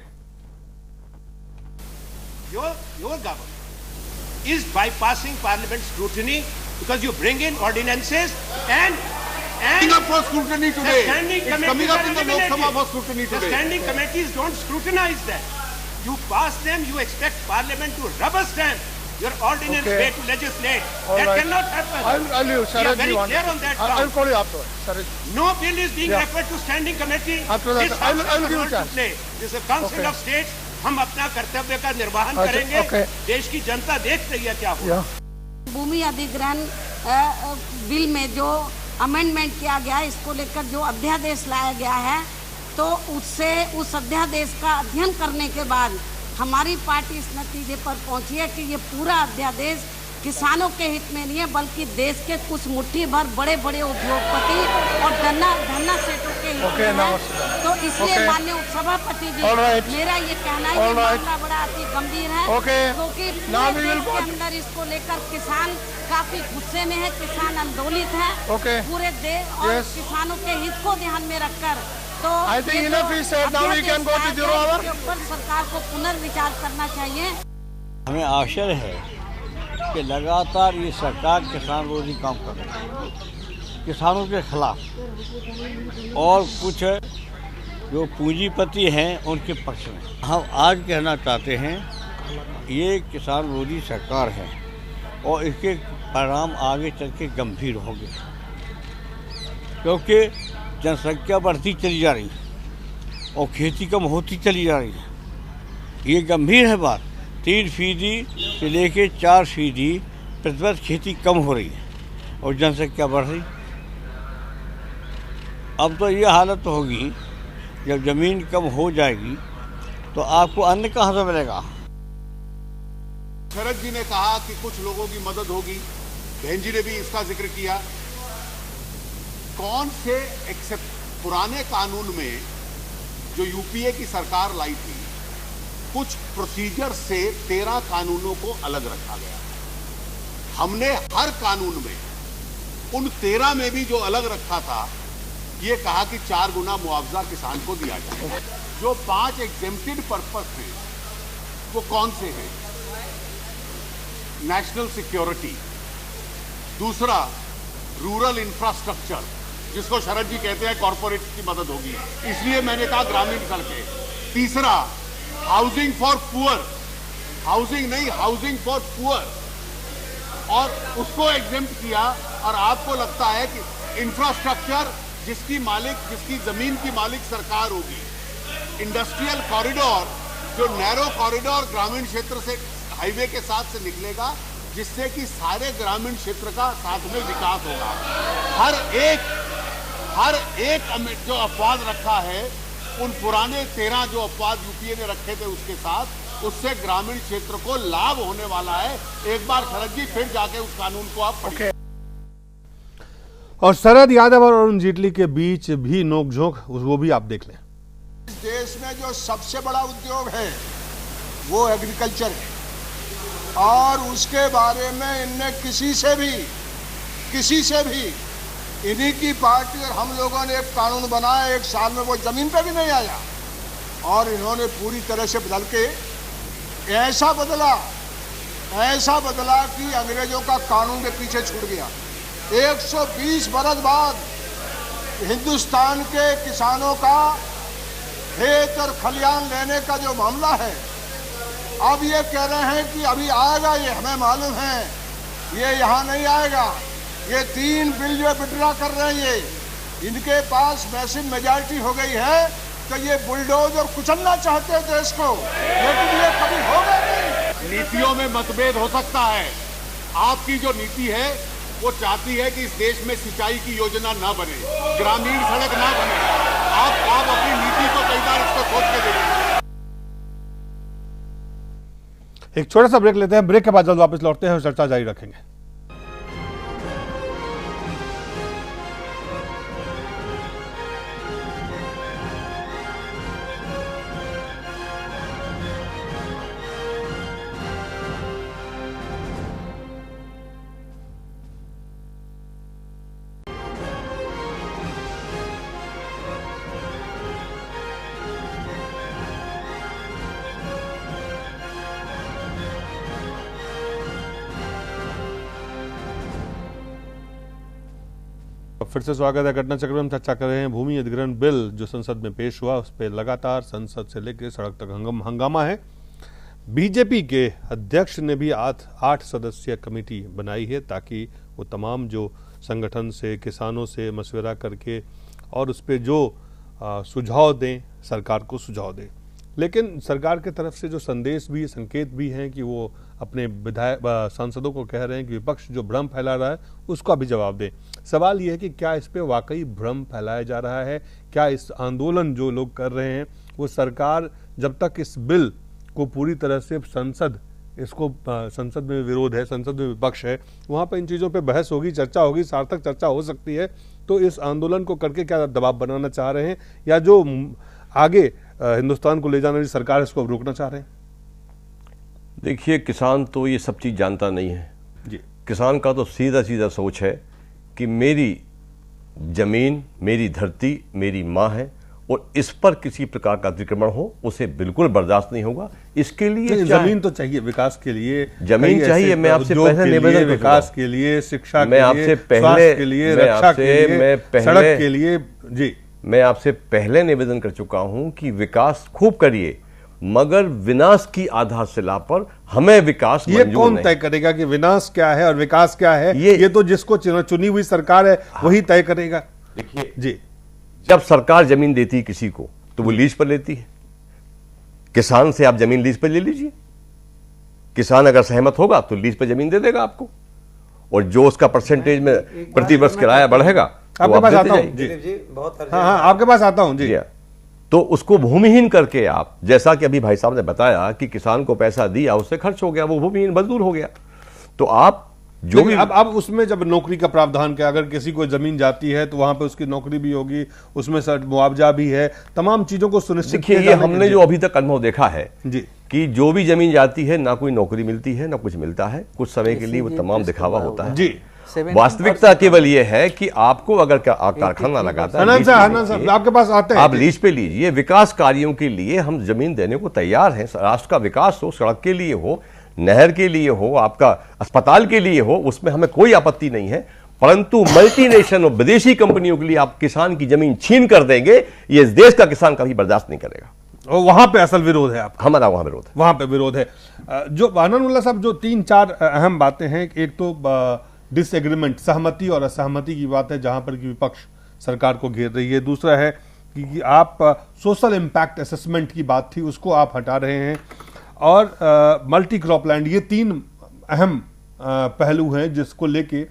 Your government is bypassing parliament scrutiny because you bring in ordinances and coming up for scrutiny today. It's coming up in the Lok Sabha for scrutiny today. The standing committees don't scrutinize that. You pass them, you expect parliament to rubber stamp your ordinance way to legislate. That cannot happen. I'll you, we are very clear on that. I'll call you after. Saraj. No bill is being referred to standing committee. After that, This I'll give you a chance. This is a council of states. हम अपना कर्तव्य का निर्वहन करेंगे। देश की जनता देख रही है क्या हुआ। भूमि अधिग्रहण बिल में जो अमेंडमेंट किया गया, इसको लेकर जो अध्यादेश लाया गया है, तो उससे उस अध्यादेश का अध्ययन करने के बाद हमारी पार्टी इस नतीजे पर पहुंची है कि ये पूरा अध्यादेश किसानों के हित में नहीं है, बल्कि देश के कुछ मुट्ठी भर बड़े बड़े उद्योगपति और धन्ना सेठों के हित में है। तो इसलिए माननीय उपसभापति जी, मेरा ये कहना है कि मामला बड़ा अति गंभीर है, क्योंकि देश के अंदर इसको लेकर किसान काफी गुस्से में है, किसान आंदोलित है पूरे देश, और किसानों के हित को ध्यान में रखकर तो ऊपर सरकार को पुनर्विचार करना चाहिए। हमें आशय है कि लगातार ये सरकार किसान विरोधी काम कर रही है, किसानों के खिलाफ, और कुछ जो पूंजीपति हैं उनके पक्ष में। हम आज कहना चाहते हैं ये किसान विरोधी सरकार है और इसके परिणाम आगे चल के गंभीर होंगे, क्योंकि जनसंख्या बढ़ती चली जा रही है और खेती कम होती चली जा रही है। ये गंभीर है बात। 3% से लेके 4% प्रतिशत खेती कम हो रही है और जनसंख्या बढ़ रही। अब तो ये हालत होगी, जब ज़मीन कम हो जाएगी तो आपको अन्न कहाँ से मिलेगा। शरद जी ने कहा कि कुछ लोगों की मदद होगी, बहन जी ने भी इसका जिक्र किया। कौन से एक्सेप्ट पुराने कानून में जो यूपीए की सरकार लाई थी, कुछ प्रोसीजर से 13 कानूनों को अलग रखा गया। हमने हर कानून में उन 13 में भी जो अलग रखा था, ये कहा कि 4 गुना मुआवजा किसान को दिया जाए। जो 5 एग्जेम्प्टेड पर्पस हैं वो कौन से हैं? नेशनल सिक्योरिटी, दूसरा रूरल इंफ्रास्ट्रक्चर, जिसको शरद जी कहते हैं कॉर्पोरेट की मदद होगी, इसलिए मैंने कहा ग्रामीण सड़कें। तीसरा हाउसिंग फॉर पुअर, हाउसिंग नहीं, हाउसिंग फॉर पुअर, और उसको एग्जेम्प्ट किया। और आपको लगता है कि इंफ्रास्ट्रक्चर जिसकी जमीन की मालिक सरकार होगी, इंडस्ट्रियल कॉरिडोर, जो नैरो कॉरिडोर ग्रामीण क्षेत्र से हाईवे के साथ से निकलेगा, जिससे कि सारे ग्रामीण क्षेत्र का साथ में विकास होगा। हर एक जो अपवाद रखा है, उन पुराने 13 जो अपवाद यूपीए ने रखे थे उसके साथ, उससे ग्रामीण क्षेत्र को लाभ होने वाला है। एक बार शरद जी फिर जाके उस कानून को आप पढ़िए। और शरद यादव और अरुण जेटली के बीच भी नोकझोंक, वो भी आप देख लें। इस देश में जो सबसे बड़ा उद्योग है वो एग्रीकल्चर है, और उसके बारे में इनने किसी से भी इन्हीं की पार्टी और हम लोगों ने एक कानून बनाया, 1 साल में वो जमीन पे भी नहीं आया, और इन्होंने पूरी तरह से बदल के ऐसा बदला कि अंग्रेजों का कानून के पीछे छूट गया। 120 बरस बाद हिंदुस्तान के किसानों का खेत और खलियान लेने का जो मामला है, अब ये कह रहे हैं कि अभी आएगा, ये हमें मालूम है, ये यहाँ नहीं आएगा। ये 3 बिल जो विड्रॉ कर रहे हैं, ये इनके पास मैसिव मेजॉरिटी हो गई है, तो ये बुलडोजर कुचलना चाहते हैं देश को, लेकिन ये कभी होगा नहीं। नीतियों में मतभेद हो सकता है। आपकी जो नीति है वो चाहती है कि इस देश में सिंचाई की योजना ना बने, ग्रामीण सड़क ना बने। आप अपनी नीति को कई बार इसको सोच के देखिए। एक छोटा सा ब्रेक लेते हैं, ब्रेक के बाद जल्द वापस लौटते हैं और चर्चा जारी रखेंगे। फिर से स्वागत है। घटना चक्र में हम चर्चा कर रहे हैं भूमि अधिग्रहण बिल जो संसद में पेश हुआ, उस पर लगातार संसद से लेकर सड़क तक हंगामा है। बीजेपी के अध्यक्ष ने भी 8 सदस्यीय कमेटी बनाई है ताकि वो तमाम जो संगठन से, किसानों से मशवरा करके और उस पर जो सुझाव दें, सरकार को सुझाव दें। लेकिन सरकार की तरफ से जो संदेश भी, संकेत भी हैं कि वो अपने सांसदों को कह रहे हैं कि विपक्ष जो भ्रम फैला रहा है उसका भी जवाब दें। सवाल ये है कि क्या इस पे वाकई भ्रम फैलाया जा रहा है? क्या इस आंदोलन जो लोग कर रहे हैं वो सरकार जब तक इस बिल को पूरी तरह से संसद में विरोध है, संसद में विपक्ष है, वहाँ पर इन चीज़ों पे बहस होगी, चर्चा होगी, सार्थक चर्चा हो सकती है। तो इस आंदोलन को करके क्या दबाव बनाना चाह रहे हैं, या जो आगे हिंदुस्तान को ले जाने वाली सरकार इसको रोकना चाह रहे हैं? देखिए, किसान तो ये सब चीज़ जानता नहीं है जी। किसान का तो सीधा सीधा सोच है कि मेरी जमीन, मेरी धरती मेरी माँ है, और इस पर किसी प्रकार का अतिक्रमण हो उसे बिल्कुल बर्दाश्त नहीं होगा। इसके लिए जमीन तो चाहिए, विकास के लिए जमीन चाहिए। मैं आपसे पहले निवेदन, विकास के लिए, शिक्षा मैं आपसे पहले, के लिए, रक्षा के लिए, सड़क के लिए, जी मैं आपसे पहले निवेदन कर चुका हूं कि विकास खूब करिए, मगर विनाश की आधारशिला पर हमें विकास ये कौन तय करेगा कि विनाश क्या है और विकास क्या है? ये तो जिसको चुनी हुई सरकार है वही तय करेगा। देखिए जी, जब सरकार जमीन देती है किसी को तो वो लीज पर लेती है। किसान से आप जमीन लीज पर ले लीजिए, किसान अगर सहमत होगा तो लीज पर जमीन दे देगा आपको, और जो उसका परसेंटेज में प्रतिवर्ष किराया बढ़ेगा आपके पास आता हूं जी, हाँ आपके पास आता हूं जी। तो उसको भूमिहीन करके आप, जैसा कि अभी भाई साहब ने बताया कि किसान को पैसा दिया, उससे खर्च हो गया, वो भूमिहीन मजदूर हो गया। तो आप जो भी अब उसमें जब नौकरी का प्रावधान क्या, अगर किसी को जमीन जाती है तो वहां पे उसकी नौकरी भी होगी, उसमें मुआवजा भी है, तमाम चीजों को सुनिश्चित देखिए, ये हमने जो अभी तक अनुभव देखा है जी कि जो भी जमीन जाती है ना कोई नौकरी मिलती है ना कुछ मिलता है, कुछ समय के लिए वो तमाम दिखावा होता है जी। वास्तविकता केवल ये है कि आपको अगर कारखाना लगाता है, आपके पास आते हैं, आप लीज पे लीजिए, विकास कार्यों के लिए हम जमीन देने को तैयार हैं। राष्ट्र का विकास हो, सड़क के लिए हो, नहर के लिए हो, आपका अस्पताल के लिए हो, उसमें हमें कोई आपत्ति नहीं है। परंतु मल्टीनेशनल और विदेशी कंपनियों के लिए आप किसान की जमीन छीन कर देंगे, ये इस देश का किसान कभी बर्दाश्त नहीं करेगा। और वहां पे असल विरोध है आपका? हमारा वहां विरोध है, वहां पे विरोध है। जो आनंदुल्लाह साहब, जो 3-4 अहम बातें हैं, एक तो डिसएग्रीमेंट, सहमति और असहमति की बात है जहां पर कि विपक्ष सरकार को घेर रही है। दूसरा है कि आप सोशल इंपैक्ट असेसमेंट की बात थी, उसको आप हटा रहे हैं, और मल्टी क्रॉप लैंड, ये 3 अहम पहलू हैं जिसको लेके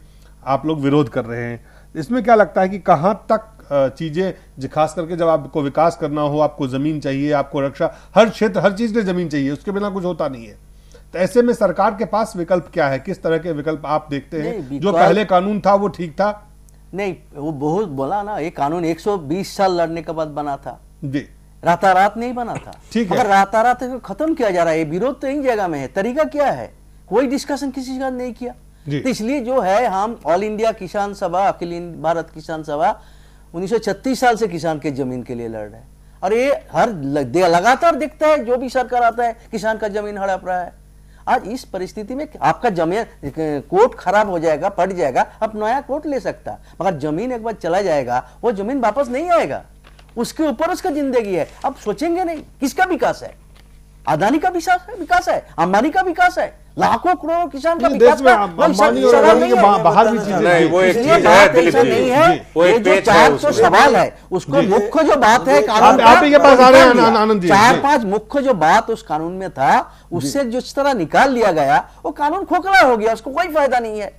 आप लोग विरोध कर रहे हैं। इसमें क्या लगता है कि कहां तक चीजें, खास करके जब आपको विकास करना हो, आपको जमीन चाहिए, आपको रक्षा, हर क्षेत्र, हर चीज में जमीन चाहिए, उसके बिना कुछ होता नहीं है। तो ऐसे में सरकार के पास विकल्प क्या है? किस तरह के विकल्प आप देखते हैं? जो पहले कानून था वो ठीक था? नहीं, वो बहुत बोला ना, ये कानून 120 साल लड़ने के बाद बना था जी, रातारात नहीं बना था। ठीक है, अगर रातारात खत्म किया जा रहा है, विरोध तो इन जगह में है, तरीका क्या है? कोई डिस्कशन किसी का नहीं किया। तो इसलिए जो है, हम ऑल इंडिया किसान सभा, अखिल भारत किसान सभा 1936 साल से किसान के जमीन के लिए लड़ रहे हैं, और ये हर लगातार दिखता है, जो भी सरकार आता है किसान का जमीन हड़प रहा है। आज इस परिस्थिति में आपका जमीन, कोर्ट खराब हो जाएगा, फट जाएगा, आप नया कोर्ट ले सकता, मगर जमीन एक बार चला जाएगा, वो जमीन वापस नहीं आएगा, उसके ऊपर उसका जिंदगी है। अब सोचेंगे नहीं, किसका विकास है? अदानी का विकास है, अंबानी का विकास है, लाखों करोड़ों किसान का विकास में अंबानी और अदानी के बाहर भी चीजें नहीं, वो एक चीज है दिलीप जी, नहीं है। ये जो 400 सवाल है, उसको मुख्य जो बात है कानून, आप ही के पास आ रहे हैं आनंद जी। 4-5 मुख्य जो बात उस कानून में था, उससे जिस तरह निकाल लिया गया, वो कानून खोखला हो गया, उसको कोई फायदा नहीं है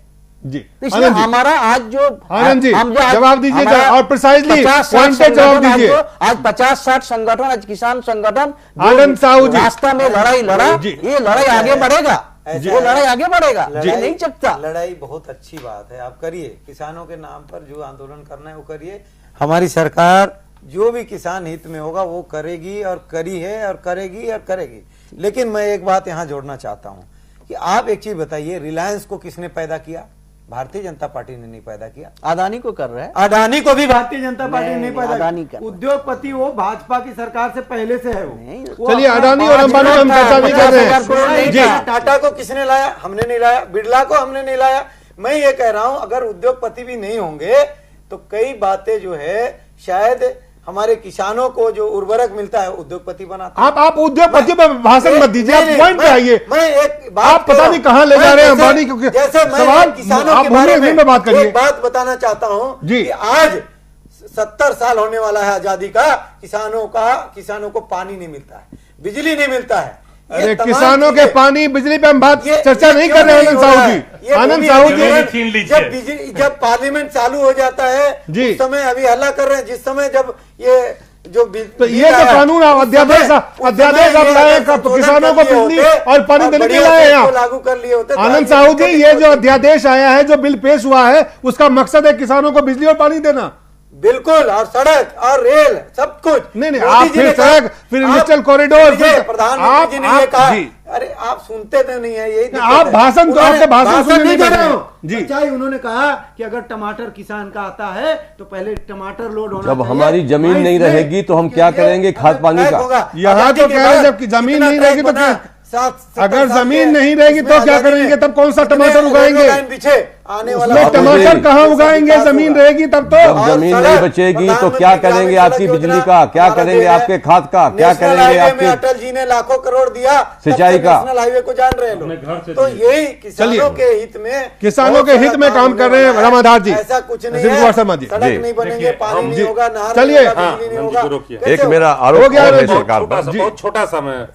जी। इसलिए हमारा आज जो आनंद जी जवाब दीजिए और प्रिसाइजली पॉइंटेड जवाब दीजिए। आज 50-60 संगठन, आज किसान संगठन आनंद साहू जी रास्ता में लड़ाई लड़ा, ये लड़ाई आगे बढ़ेगा, वो लड़ाई आगे बढ़ेगा, नहीं चकता। लड़ाई बहुत अच्छी बात है, आप करिए, किसानों के नाम पर जो आंदोलन करना है वो करिए। हमारी सरकार जो भी किसान हित में होगा वो करेगी, और करी है, और करेगी, और करेगी। लेकिन मैं एक बात यहाँ जोड़ना चाहता हूँ कि आप एक चीज बताइए, रिलायंस को किसने पैदा किया? भारतीय जनता पार्टी ने नहीं पैदा किया। अदानी को कर रहे हैं, अडानी को भी भारतीय जनता पार्टी ने नहीं पैदा अडानी किया। उद्योगपति वो भाजपा की सरकार से पहले से है वो। चलिए, अडानी और अंबानी हम चर्चा नहीं कर रहे हैं। टाटा को किसने लाया? हमने नहीं लाया। बिरला को हमने नहीं लाया। मैं ये कह रहा हूं, अगर उद्योगपति भी नहीं होंगे तो कई बातें जो है, शायद हमारे किसानों को जो उर्वरक मिलता है उद्योगपति बनाते हैं। आप उद्योगपति पे भाषण मत दीजिए, आप पॉइंट पे आइए। मैं एक बात, आप पता नहीं कहां ले जा रहे हैं अंबानी, क्योंकि जैसे मैं किसानों के बारे में बात करिए। एक बात बताना चाहता हूं कि आज 70 साल होने वाला है आजादी का, किसानों को पानी नहीं मिलता है, बिजली नहीं मिलता है। अरे किसानों के पानी बिजली पे हम बात चर्चा नहीं कर रहे हैं आनंद साहू जी। आनंद साहू जी, जब पार्लियामेंट चालू हो जाता है उस समय अभी हल्ला कर रहे हैं, जिस समय जब ये जो तो ये जो कानून अध्यादेश आप लाए किसानों को बिजली और पानी देने के लाए हैं, लागू कर लिए होते। आनंद साहू जी, ये जो अध्यादेश आया है, जो बिल पेश हुआ है, उसका मकसद है किसानों को बिजली और पानी देना। बिल्कुल, और सड़क और रेल सब कुछ। नहीं, आप फिर सड़क, फिर इंडस्ट्रियल कॉरिडोर, प्रधानमंत्री जी ने ये कहा। अरे आप सुनते तो नहीं है, यही आप भाषण तो आपके भाषण सुनने नहीं दे रहे हो जी। चाहे उन्होंने कहा कि अगर टमाटर किसान का आता है तो पहले टमाटर लोड होना जब हमारी जमीन नहीं रहेगी तो हम क्या करेंगे खाद पानी का? यहाँ तो कह रहे जब जमीन नहीं रहेगी तो अगर जमीन नहीं रहेगी तो क्या करेंगे? तब कौन सा टमाटर उगाएंगे? आने वाला टमाटर कहाँ उगाएंगे? जमीन रहेगी तब तो। जब जमीन नहीं बचेगी तो क्या करेंगे आपकी बिजली का? क्या करेंगे आपके खाद का? क्या करेंगे आपके? अटल जी ने लाखों करोड़ दिया सिंचाई का। नेशनल हाईवे को जान रहे लोग, तो यही किसानों के हित में, किसानों के हित में काम कर रहे हैं रामाधार जी। ऐसा कुछ नहीं है, सड़क नहीं बनेंगे, पानी नहीं होगा, नहर चलिए नहीं होगा। एक मेरा आरोप है सरकार पर, बहुत छोटा सा मैं,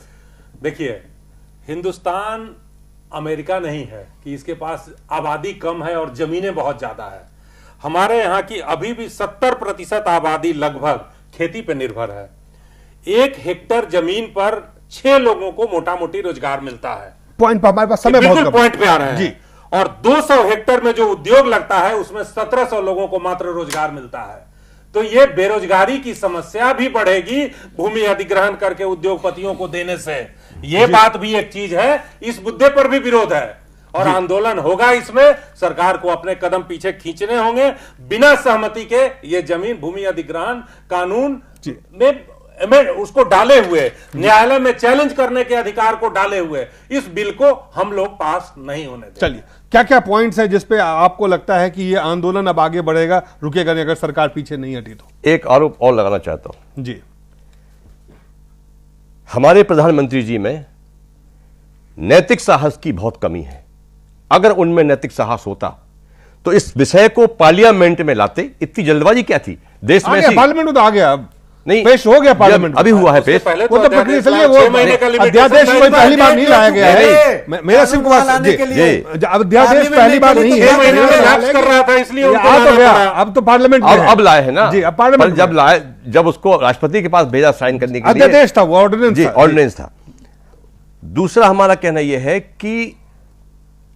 देखिए, हिंदुस्तान अमेरिका नहीं है कि इसके पास आबादी कम है और जमीनें बहुत ज्यादा है। हमारे यहाँ की अभी भी 70% आबादी लगभग खेती पर निर्भर है। 1 हेक्टेयर जमीन पर 6 लोगों को मोटा मोटी रोजगार मिलता है। पॉइंट पर हमारे पास समय बहुत पॉइंट पे आ रहे हैं जी। और 200 हेक्टेयर में जो उद्योग लगता है उसमें 1700 लोगों को मात्र रोजगार मिलता है। तो ये बेरोजगारी की समस्या भी बढ़ेगी भूमि अधिग्रहण करके उद्योगपतियों को देने से। ये बात भी एक चीज है, इस मुद्दे पर भी विरोध है और आंदोलन होगा। इसमें सरकार को अपने कदम पीछे खींचने होंगे। बिना सहमति के ये जमीन भूमि अधिग्रहण कानून में उसको डाले हुए, न्यायालय में चैलेंज करने के अधिकार को डाले हुए इस बिल को हम लोग पास नहीं होने देंगे। चलिए, क्या क्या पॉइंट्स है जिसपे आपको लगता है कि ये आंदोलन अब आगे बढ़ेगा, रुकेगा नहीं अगर सरकार पीछे नहीं हटी तो? एक आरोप और लगाना चाहता हूं जी। हमारे प्रधानमंत्री जी में नैतिक साहस की बहुत कमी है। अगर उनमें नैतिक साहस होता तो इस विषय को पार्लियामेंट में लाते। इतनी जल्दबाजी क्या थी देश में? पार्लियामेंट में तो आ गया, अब नहीं पेश हो गया पार्लियामेंट, अभी हुआ है पेश। वो तो प्रक्रिया चलिए, वो अध्यादेश कोई पहली बार नहीं लाया गया है। मेरा सिर्फ अध्यादेश पहली बार नहीं है, कर रहा था इसलिए आ तो गया। अब तो पार्लियामेंट अब लाए हैं ना जी। अब पार्लियामेंट जब लाए, जब उसको राष्ट्रपति के पास भेजा साइन करने के लिए, अध्यादेश था वो, ऑर्डिनेंस था। दूसरा हमारा कहना यह है कि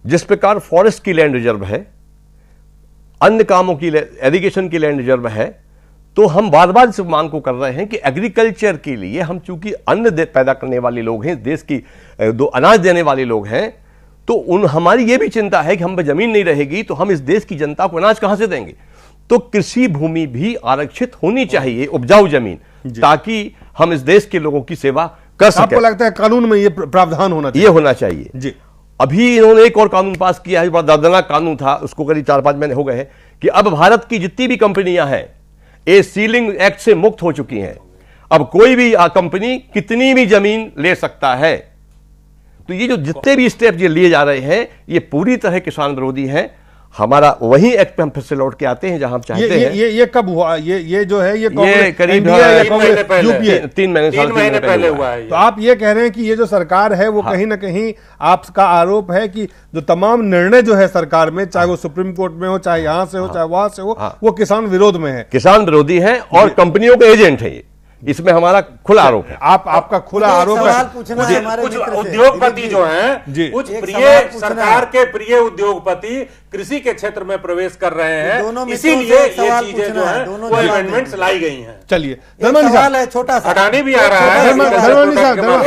जिस प्रकार फॉरेस्ट की लैंड रिजर्व है, अन्य कामों की एरीगेशन की लैंड रिजर्व है, तो हम बार बार इस मांग को कर रहे हैं कि एग्रीकल्चर के लिए हम चूंकि अन्न पैदा करने वाले लोग हैं, देश की दो अनाज देने वाले लोग हैं, तो हमारी ये भी चिंता है कि हम पे जमीन नहीं रहेगी तो हम इस देश की जनता को अनाज कहां से देंगे। तो कृषि भूमि भी आरक्षित होनी चाहिए, उपजाऊ जमीन, ताकि हम इस देश के लोगों की सेवा कर सकें। आपको लगता है कानून में ये प्रावधान होना चाहिए? ये होना चाहिए जी। अभी इन्होंने एक और कानून पास किया है, बड़ा दर्दनाक कानून था, उसको करीब 4-5 महीने हो गए हैं, कि अब भारत की जितनी भी कंपनियां हैं ये सीलिंग एक्ट से मुक्त हो चुकी हैं। अब कोई भी कंपनी कितनी भी जमीन ले सकता है। तो ये जो जितने भी स्टेप ये लिए जा रहे हैं ये पूरी तरह किसान विरोधी हैं। हमारा वही एक्ट पे हम फिर से लौट के आते हैं जहां हम चाहते हैं। ये कब हुआ? ये जो है ये करीब 3 महीने पहले हुआ है। तो आप ये कह रहे हैं कि ये जो सरकार है वो कहीं ना कहीं आपका आरोप है कि जो तमाम निर्णय जो है सरकार में, चाहे वो सुप्रीम कोर्ट में हो, चाहे यहां से हो, चाहे वहां से हो, वो किसान विरोध में है, किसान विरोधी है और कंपनियों के एजेंट है। ये इसमें हमारा खुला आरोप है। आपका खुला आरोप है। कुछ उद्योगपति जो हैं, कुछ प्रिय सरकार के प्रिय उद्योगपति कृषि के क्षेत्र में प्रवेश कर रहे हैं, इसीलिए ये चीजें जो है वो अमेंडमेंट्स लाई गई हैं। चलिए, सवाल है छोटा सा, अडानी भी आ रहा है,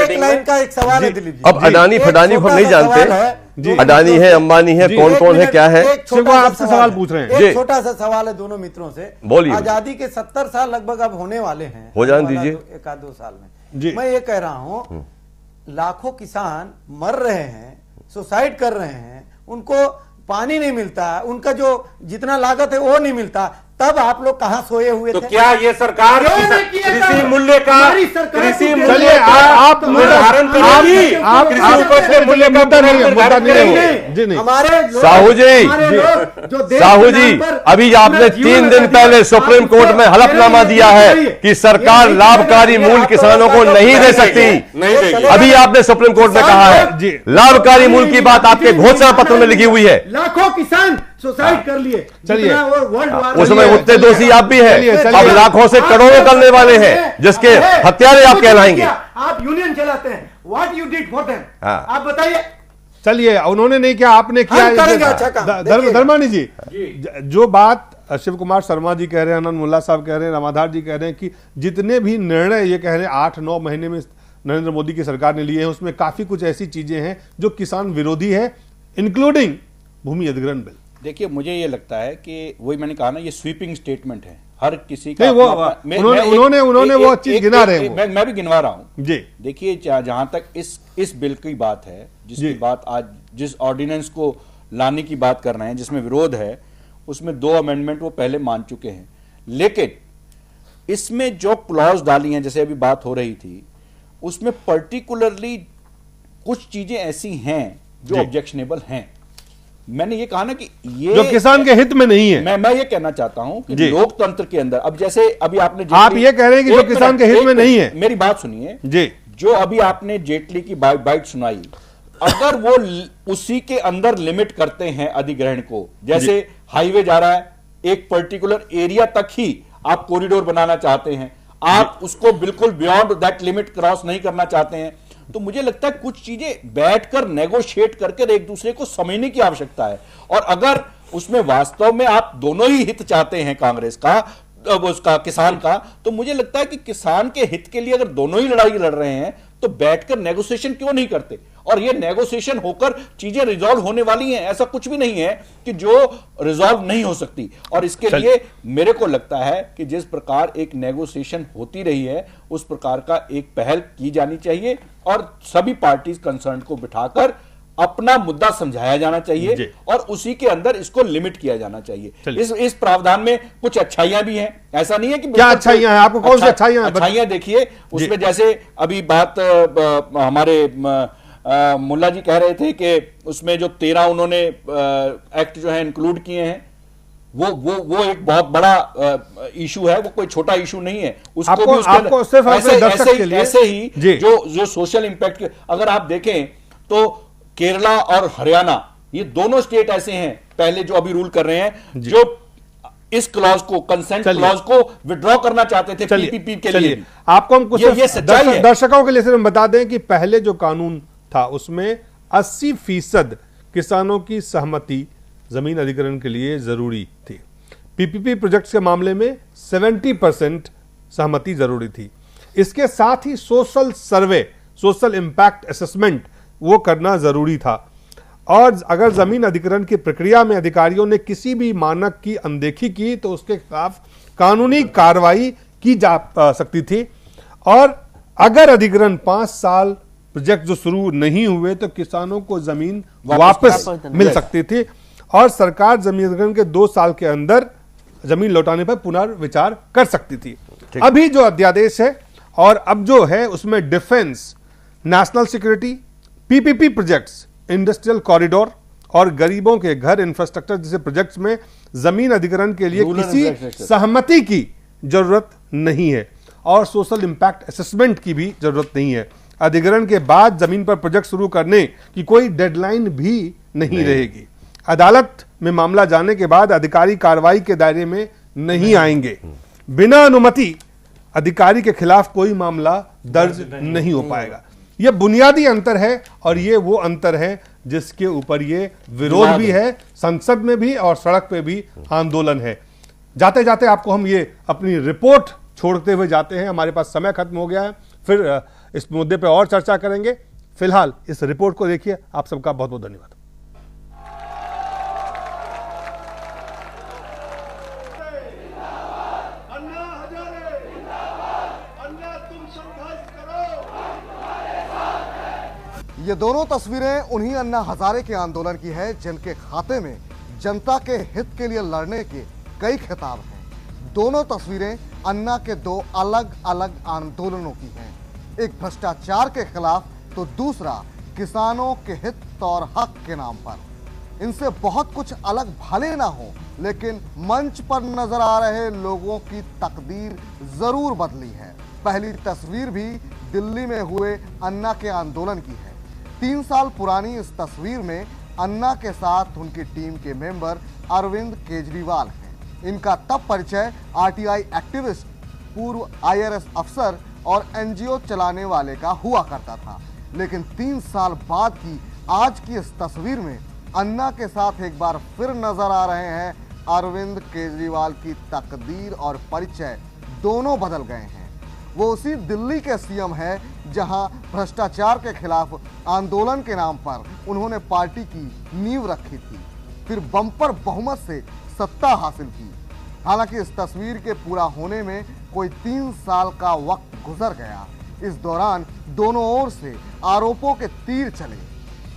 एक लाइन का एक सवाल है दिलीप जी। अब अडानी फडानी को नहीं जानते, अडानी है, अंबानी है, कौन कौन है, क्या है, आपसे सवाल पूछ रहे हैं। एक छोटा सा सवाल है दोनों मित्रों से। बोलिए। आजादी के 70 साल लगभग अब होने वाले हैं, हो जाने दीजिए, 1-2 साल में। मैं ये कह रहा हूं, लाखों किसान मर रहे हैं, सुसाइड कर रहे हैं, उनको पानी नहीं मिलता, उनका जो जितना लागत है वो नहीं मिलता, तब आप लोग कहां सोए हुए तो थे? क्या ये सरकार कृषि मूल्य का आप निर्धारण करेगी? कृषि उपज के मूल्य का मुद्दा नहीं। हमारे साहू जी अभी आपने 3 दिन पहले सुप्रीम कोर्ट में हलफनामा दिया है कि सरकार लाभकारी मूल्य किसानों को नहीं दे सकती। अभी आपने सुप्रीम कोर्ट में कहा है लाभकारी मूल्य की बात आपके घोषणा पत्र में लिखी हुई है। लाखों किसान सुसाइड कर लिए। चलिए, उसमें उतने दोषी आप भी हैं, अब लाखों से करोड़ों करने वाले हैं जिसके हत्यारे आप कहलाएंगे। आप यूनियन चलाते हैं, what you did for them, आप बताइए। चलिए, उन्होंने नहीं किया, आपने किया। धर्मानी जी, जो बात शिव कुमार शर्मा जी कह रहे हैं, आनंद मुल्ला साहब कह रहे हैं, रामाधार जी कह रहे हैं कि जितने भी निर्णय ये कह रहे हैं 8-9 महीने में नरेंद्र मोदी की सरकार ने लिए हैं, उसमें काफी कुछ ऐसी चीजें हैं जो किसान विरोधी है, इंक्लूडिंग भूमि अधिग्रहण बिल। देखिए, मुझे ये लगता है कि वही मैंने कहा ना, ये स्वीपिंग स्टेटमेंट है, हर किसी का उन्होंने वो चीज गिना रहे हैं, मैं भी गिनवा रहा हूं जी। देखिए, जहां तक इस बिल की बात है, जिसकी बात आज जिस ऑर्डिनेंस को लाने की बात कर रहे हैं, जिसमें विरोध है, उसमें 2 अमेंडमेंट वो पहले मान चुके हैं। लेकिन इसमें जो क्लॉज डाली हैं, जैसे अभी बात हो रही थी, उसमें पर्टिकुलरली कुछ चीजें ऐसी हैं जो ऑब्जेक्शनेबल हैं। मैंने ये कहा ना कि ये जो किसान के हित में नहीं है। मैं ये कहना चाहता हूं कि लोकतंत्र के अंदर, अब जैसे अभी आपने आप ये कह रहे हैं कि जो किसान के हित में नहीं है, मेरी बात सुनिए जी। जो अभी आपने जेटली की बाइट सुनाई, अगर वो उसी के अंदर लिमिट करते हैं अधिग्रहण को, जैसे हाईवे जा रहा है, एक पर्टिकुलर एरिया तक ही आप कॉरिडोर बनाना चाहते हैं, आप उसको बिल्कुल बियॉन्ड दैट लिमिट क्रॉस नहीं करना चाहते हैं, तो मुझे लगता है कुछ चीजें बैठकर नेगोशिएट करके एक दूसरे को समझने की आवश्यकता है। और अगर उसमें वास्तव में आप दोनों ही हित चाहते हैं, कांग्रेस का, उसका, किसान का, तो मुझे लगता है कि किसान के हित के लिए अगर दोनों ही लड़ाई लड़ रहे हैं तो बैठकर नेगोशिएशन क्यों नहीं करते। और ये नेगोशिएशन होकर चीजें रिजॉल्व होने वाली हैं, ऐसा कुछ भी नहीं है कि जो रिजॉल्व नहीं हो सकती। और इसके लिए मेरे को लगता है कि जिस प्रकार एक नेगोशिएशन होती रही है उस प्रकार का एक पहल की जानी चाहिए और सभी पार्टीज कंसर्न को बिठाकर अपना मुद्दा समझाया जाना चाहिए और उसी के अंदर इसको लिमिट किया जाना चाहिए। इस प्रावधान में कुछ अच्छाइयां भी हैं, ऐसा नहीं है कि क्या अच्छाइयां हैं, आपको कौन सी अच्छाइयां हैं? अच्छाइयां देखिए, उसमें जैसे अभी बात हमारे मुल्ला जी कह रहे थे कि उसमें जो 13 उन्होंने एक्ट जो है इंक्लूड किए हैं, वो एक बहुत बड़ा इशू है, वो कोई छोटा इशू नहीं है। उसको भी आपको सिर्फ ऐसे ही जो सोशल इम्पैक्ट, अगर आप देखें तो केरला और हरियाणा, ये दोनों स्टेट ऐसे हैं पहले जो अभी रूल कर रहे हैं, जो इस क्लॉज को, कंसेंट क्लॉज को विड्रॉ करना चाहते थे पीपीपी के लिए। आपको हम कुछ दर्शकों के लिए सिर्फ बता दें कि पहले जो कानून था उसमें 80% किसानों की सहमति जमीन अधिग्रहण के लिए जरूरी थी। पीपीपी प्रोजेक्ट्स के मामले में 70% सहमति जरूरी थी। इसके साथ ही सोशल सर्वे, सोशल इंपैक्ट असेसमेंट वो करना जरूरी था। और अगर जमीन अधिग्रहण की प्रक्रिया में अधिकारियों ने किसी भी मानक की अनदेखी की तो उसके खिलाफ कानूनी कार्रवाई की जा सकती थी। और अगर अधिग्रहण 5 साल प्रोजेक्ट जो शुरू नहीं हुए तो किसानों को जमीन वापस मिल सकती थी और सरकार जमीन अधिग्रहण के 2 साल के अंदर जमीन लौटाने पर पुनर्विचार कर सकती थी। अभी जो अध्यादेश है और अब जो है उसमें defence, national security, PPP projects, industrial corridor और गरीबों के घर इंफ्रास्ट्रक्चर जैसे प्रोजेक्ट्स में जमीन अधिग्रहण के लिए किसी सहमति की जरूरत नहीं है और सोशल इंपैक्ट असेसमेंट की भी जरूरत नहीं है। अधिग्रहण के बाद जमीन पर प्रोजेक्ट शुरू करने की कोई डेडलाइन भी नहीं रहेगी। अदालत में मामला जाने के बाद अधिकारी कार्रवाई के दायरे में नहीं आएंगे। बिना अनुमति अधिकारी के खिलाफ कोई मामला दर्ज नहीं हो पाएगा। यह बुनियादी अंतर है और ये वो अंतर है जिसके ऊपर ये विरोध भी है, संसद में भी और सड़क पे भी आंदोलन है। जाते जाते आपको हम ये अपनी रिपोर्ट छोड़ते हुए जाते हैं, हमारे पास समय खत्म हो गया है, फिर इस मुद्दे पे और चर्चा करेंगे। फिलहाल इस रिपोर्ट को देखिए। आप सबका बहुत बहुत धन्यवाद। ये दोनों तस्वीरें उन्हीं अन्ना हजारे के आंदोलन की है जिनके खाते में जनता के हित के लिए लड़ने के कई खिताब हैं। दोनों तस्वीरें अन्ना के 2 अलग अलग आंदोलनों की हैं, एक भ्रष्टाचार के खिलाफ तो दूसरा किसानों के हित और हक के नाम पर। इनसे बहुत कुछ अलग भले ना हो, लेकिन मंच पर नजर आ रहे लोगों की तकदीर जरूर बदली है। पहली तस्वीर भी दिल्ली में हुए अन्ना के आंदोलन की है। 3 साल पुरानी इस तस्वीर में अन्ना के साथ उनकी टीम के मेंबर अरविंद केजरीवाल हैं। इनका तब परिचय आरटीआई एक्टिविस्ट, पूर्व आईआरएस अफसर और एनजीओ चलाने वाले का हुआ करता था। लेकिन 3 साल बाद की आज की इस तस्वीर में अन्ना के साथ एक बार फिर नजर आ रहे हैं अरविंद केजरीवाल की तकदीर और परिचय दोनों बदल गए हैं। वो उसी दिल्ली के सीएम है जहां भ्रष्टाचार के खिलाफ आंदोलन के नाम पर उन्होंने पार्टी की नींव रखी थी, फिर बम्पर बहुमत से सत्ता हासिल की। हालांकि इस तस्वीर के पूरा होने में कोई 3 साल का वक्त गुजर गया। इस दौरान दोनों ओर से आरोपों के तीर चले।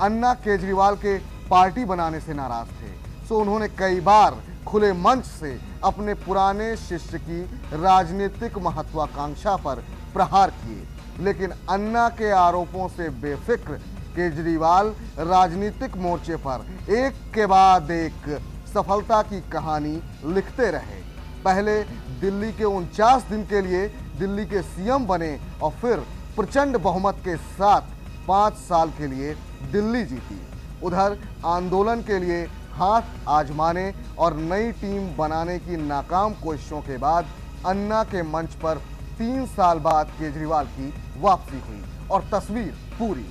अन्ना केजरीवाल के पार्टी बनाने से नाराज थे, सो उन्होंने कई बार खुले मंच से अपने पुराने शिष्य की राजनीतिक महत्वाकांक्षा पर प्रहार किए। लेकिन अन्ना के आरोपों से बेफिक्र केजरीवाल राजनीतिक मोर्चे पर एक के बाद एक सफलता की कहानी लिखते रहे। पहले दिल्ली के 49 दिन के लिए दिल्ली के सीएम बने और फिर प्रचंड बहुमत के साथ 5 साल के लिए दिल्ली जीती। उधर आंदोलन के लिए हाथ आजमाने और नई टीम बनाने की नाकाम कोशिशों के बाद अन्ना के मंच पर 3 साल बाद केजरीवाल की वापसी हुई और तस्वीर पूरी।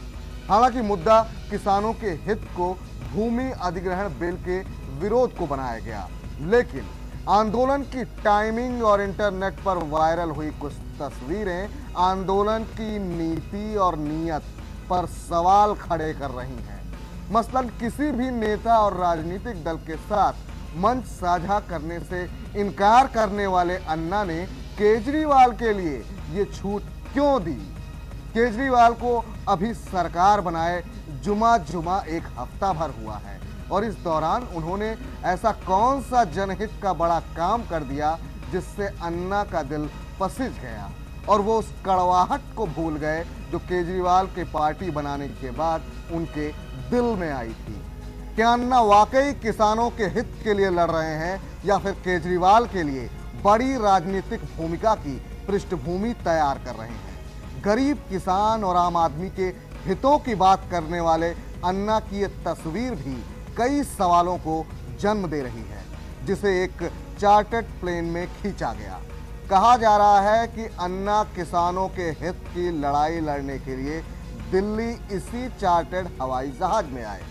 हालांकि मुद्दा किसानों के हित को भूमि अधिग्रहण बिल के विरोध को बनाया गया, लेकिन आंदोलन की टाइमिंग और इंटरनेट पर वायरल हुई कुछ तस्वीरें आंदोलन की नीति और नीयत पर सवाल खड़े कर रही हैं। मसलन किसी भी नेता और राजनीतिक दल के साथ मंच साझा करने से इनकार करने वाले अन्ना ने केजरीवाल के लिए ये छूट क्यों दी? केजरीवाल को अभी सरकार बनाए जुमा एक हफ्ता भर हुआ है और इस दौरान उन्होंने ऐसा कौन सा जनहित का बड़ा काम कर दिया जिससे अन्ना का दिल पसिज गया और वो उस कड़वाहट को भूल गए जो केजरीवाल के पार्टी बनाने के बाद उनके दिल में आई थी। क्या अन्ना वाकई किसानों के हित के लिए लड़ रहे हैं या फिर केजरीवाल के लिए बड़ी राजनीतिक भूमिका की पृष्ठभूमि तैयार कर रहे हैं? गरीब किसान और आम आदमी के हितों की बात करने वाले अन्ना की ये तस्वीर भी कई सवालों को जन्म दे रही है, जिसे एक चार्टर्ड प्लेन में खींचा गया। कहा जा रहा है कि अन्ना किसानों के हित की लड़ाई लड़ने के लिए दिल्ली इसी चार्टर्ड हवाई जहाज में आए,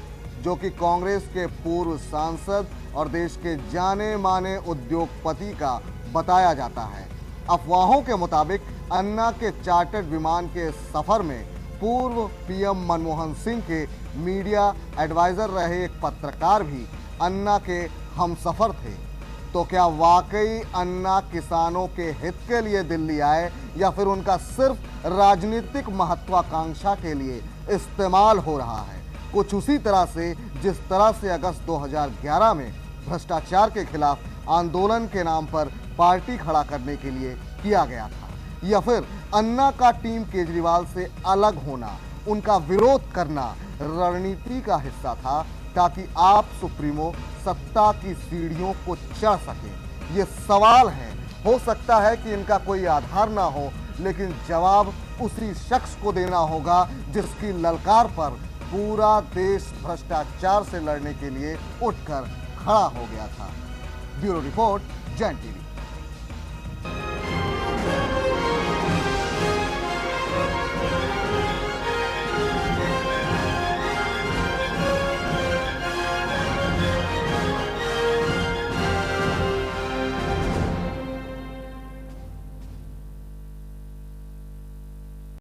जो कि कांग्रेस के पूर्व सांसद और देश के जाने माने उद्योगपति का बताया जाता है। अफवाहों के मुताबिक अन्ना के चार्टर्ड विमान के सफर में पूर्व पीएम मनमोहन सिंह के मीडिया एडवाइजर रहे एक पत्रकार भी अन्ना के हमसफर थे। तो क्या वाकई अन्ना किसानों के हित के लिए दिल्ली आए या फिर उनका सिर्फ राजनीतिक महत्वाकांक्षा के लिए इस्तेमाल हो रहा है? कुछ उसी तरह से जिस तरह से अगस्त 2011 में भ्रष्टाचार के खिलाफ आंदोलन के नाम पर पार्टी खड़ा करने के लिए किया गया था, या फिर अन्ना का टीम केजरीवाल से अलग होना, उनका विरोध करना रणनीति का हिस्सा था ताकि आप सुप्रीमो सत्ता की सीढ़ियों को चढ़ सके। ये सवाल हैं, हो सकता है कि इनका कोई आधार ना हो, लेकिन जवाब उसी शख्स को देना होगा जिसकी ललकार पर पूरा देश भ्रष्टाचार से लड़ने के लिए उठकर खड़ा हो गया था। Bureau report, Jain TV.